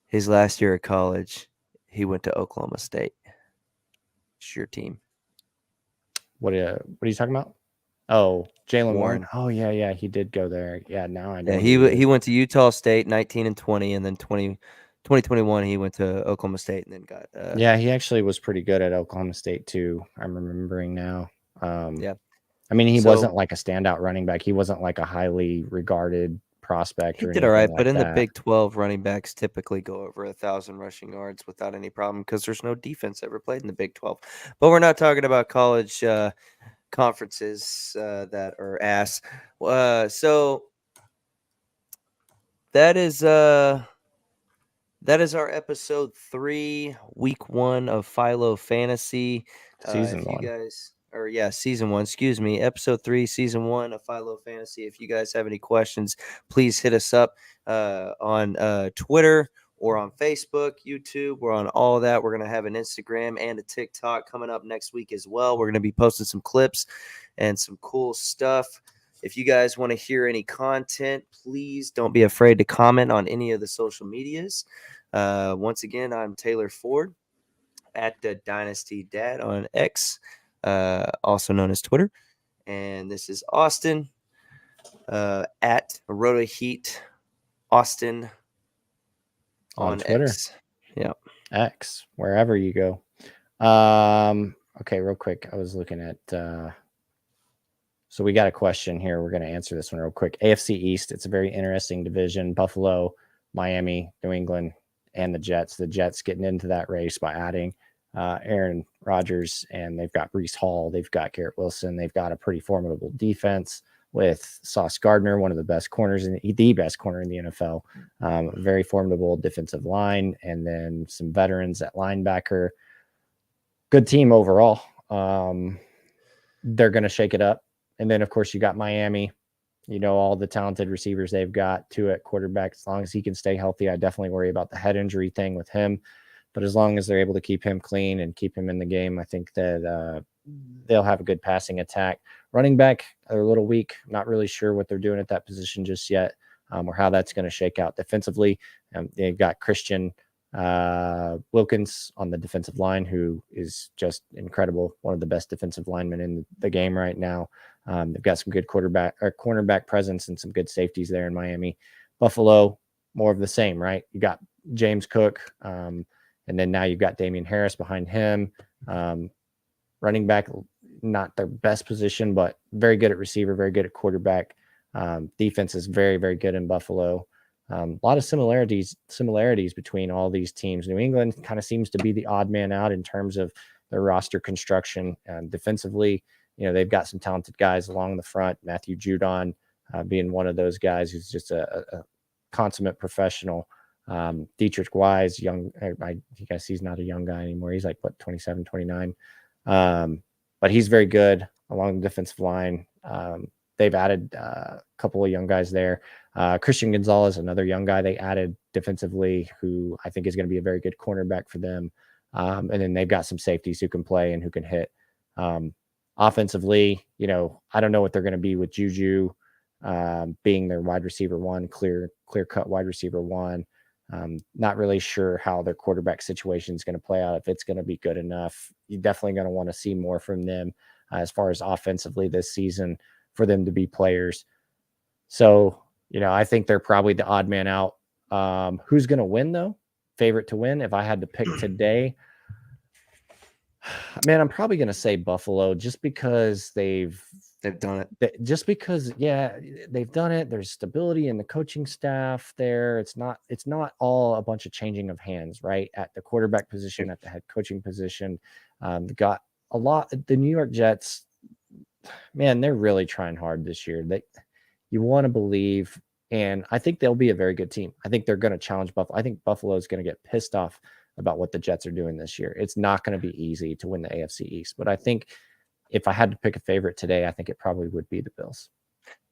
S1: His last year of college, he went to Oklahoma State. It's your team.
S2: What are you talking about? Oh, Jaylen Warren. Oh yeah, he did go there. Yeah, now I know.
S1: Yeah, he went to Utah State 19 and 20, and then 2021 he went to Oklahoma State and then got
S2: yeah, he actually was pretty good at Oklahoma State too. I'm remembering now.
S1: Yeah.
S2: I mean, he wasn't like a standout running back. He wasn't like a highly regarded prospect.
S1: He
S2: or
S1: did all right,
S2: like
S1: but in
S2: that.
S1: the Big 12, running backs typically go over 1,000 rushing yards without any problem because there's no defense ever played in the Big 12. But we're not talking about college conferences that are ass. So that is our episode 3, week 1 of FILO Fantasy.
S2: Season 1.
S1: Season 1, excuse me. Episode 3, season 1 of FILO Fantasy. If you guys have any questions, please hit us up on Twitter or on Facebook, YouTube. We're on all of that. We're going to have an Instagram and a TikTok coming up next week as well. We're going to be posting some clips and some cool stuff. If you guys want to hear any content, please don't be afraid to comment on any of the social medias. Once again, I'm Taylor Ford at the Dynasty Dad on X, also known as Twitter. And this is Austin at Roto Heat Austin on
S2: Twitter.
S1: X. Yeah.
S2: X, wherever you go. Okay, real quick. I was looking at so we got a question here. We're going to answer this one real quick. AFC East, it's a very interesting division. Buffalo, Miami, New England, and the Jets. The Jets getting into that race by adding Aaron Rodgers, and they've got Breece Hall. They've got Garrett Wilson. They've got a pretty formidable defense with Sauce Gardner, one of the best corners the best corner in the NFL. Very formidable defensive line, and then some veterans at linebacker. Good team overall. They're going to shake it up. And then, of course, you got Miami. You know, all the talented receivers they've got, 2 at quarterback. As long as he can stay healthy, I definitely worry about the head injury thing with him. But as long as they're able to keep him clean and keep him in the game, I think that they'll have a good passing attack. Running back, they're a little weak. Not really sure what they're doing at that position just yet, or how that's going to shake out defensively. They've got Christian Wilkins on the defensive line, who is just incredible. One of the best defensive linemen in the game right now. They've got some good cornerback presence and some good safeties there in Miami. Buffalo, more of the same, right? You got James Cook, and then now you've got Damian Harris behind him. Running back, not their best position, but very good at receiver, very good at quarterback. Defense is very, very good in Buffalo. A lot of similarities between all these teams. New England kind of seems to be the odd man out in terms of their roster construction. Defensively, you know, they've got some talented guys along the front. Matthew Judon being one of those guys who's just a consummate professional. Dietrich Wise, young. I guess he's not a young guy anymore. He's like, 27, 29. But he's very good along the defensive line. They've added a couple of young guys there. Christian Gonzalez, another young guy they added defensively, who I think is going to be a very good cornerback for them. And then they've got some safeties who can play and who can hit. Offensively, you know, I don't know what they're going to be with Juju being their wide receiver one, clear cut wide receiver one. Not really sure how their quarterback situation is going to play out, if it's going to be good enough. You're definitely going to want to see more from them as far as offensively this season for them to be players. So, you know, I think they're probably the odd man out. Who's going to win, though? Favorite to win? If I had to pick today, man, I'm probably going to say Buffalo, just because they've
S1: They've done it.
S2: Just because, yeah, they've done it. There's stability in the coaching staff there. It's not all a bunch of changing of hands, right? At the quarterback position, at the head coaching position, got a lot. The New York Jets, man, they're really trying hard this year. You want to believe, and I think they'll be a very good team. I think they're going to challenge Buffalo. I think Buffalo is going to get pissed off about what the Jets are doing this year. It's not going to be easy to win the AFC East, but I think if I had to pick a favorite today, I think it probably would be the Bills.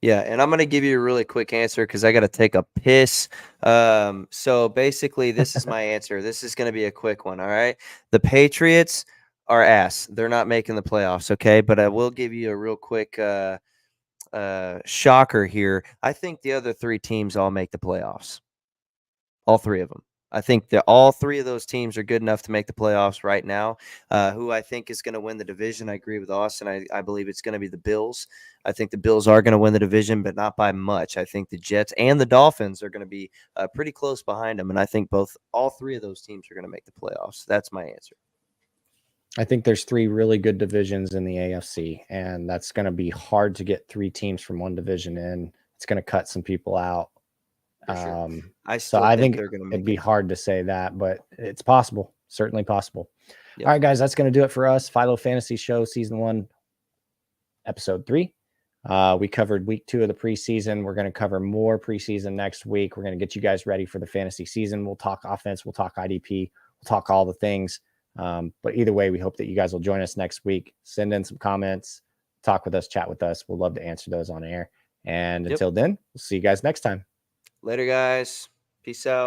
S1: Yeah, and I'm going to give you a really quick answer because I got to take a piss. So basically, this is my answer. This is going to be a quick one. All right. The Patriots are ass. They're not making the playoffs. Okay. But I will give you a real quick shocker here. I think the other three teams all make the playoffs. All three of them. I think that all three of those teams are good enough to make the playoffs right now. Who I think is going to win the division, I agree with Austin. I believe it's going to be the Bills. I think the Bills are going to win the division, but not by much. I think the Jets and the Dolphins are going to be pretty close behind them, and I think all three of those teams are going to make the playoffs. That's my answer.
S2: I think there's three really good divisions in the AFC, and that's going to be hard to get three teams from one division in. It's going to cut some people out.
S1: Sure. I
S2: think
S1: they're going to make
S2: it'd be hard to say that, but it's possible. Certainly possible.
S1: Yep.
S2: All right, guys, that's going to do it for us. Philo Fantasy Show Season 1, Episode 3. We covered week 2 of the preseason. We're going to cover more preseason next week. We're going to get you guys ready for the fantasy season. We'll talk offense. We'll talk IDP. We'll talk all the things. But either way, we hope that you guys will join us next week. Send in some comments, talk with us, chat with us. We'll love to answer those on air. And until then, we'll see you guys next time.
S1: Later, guys. Peace out.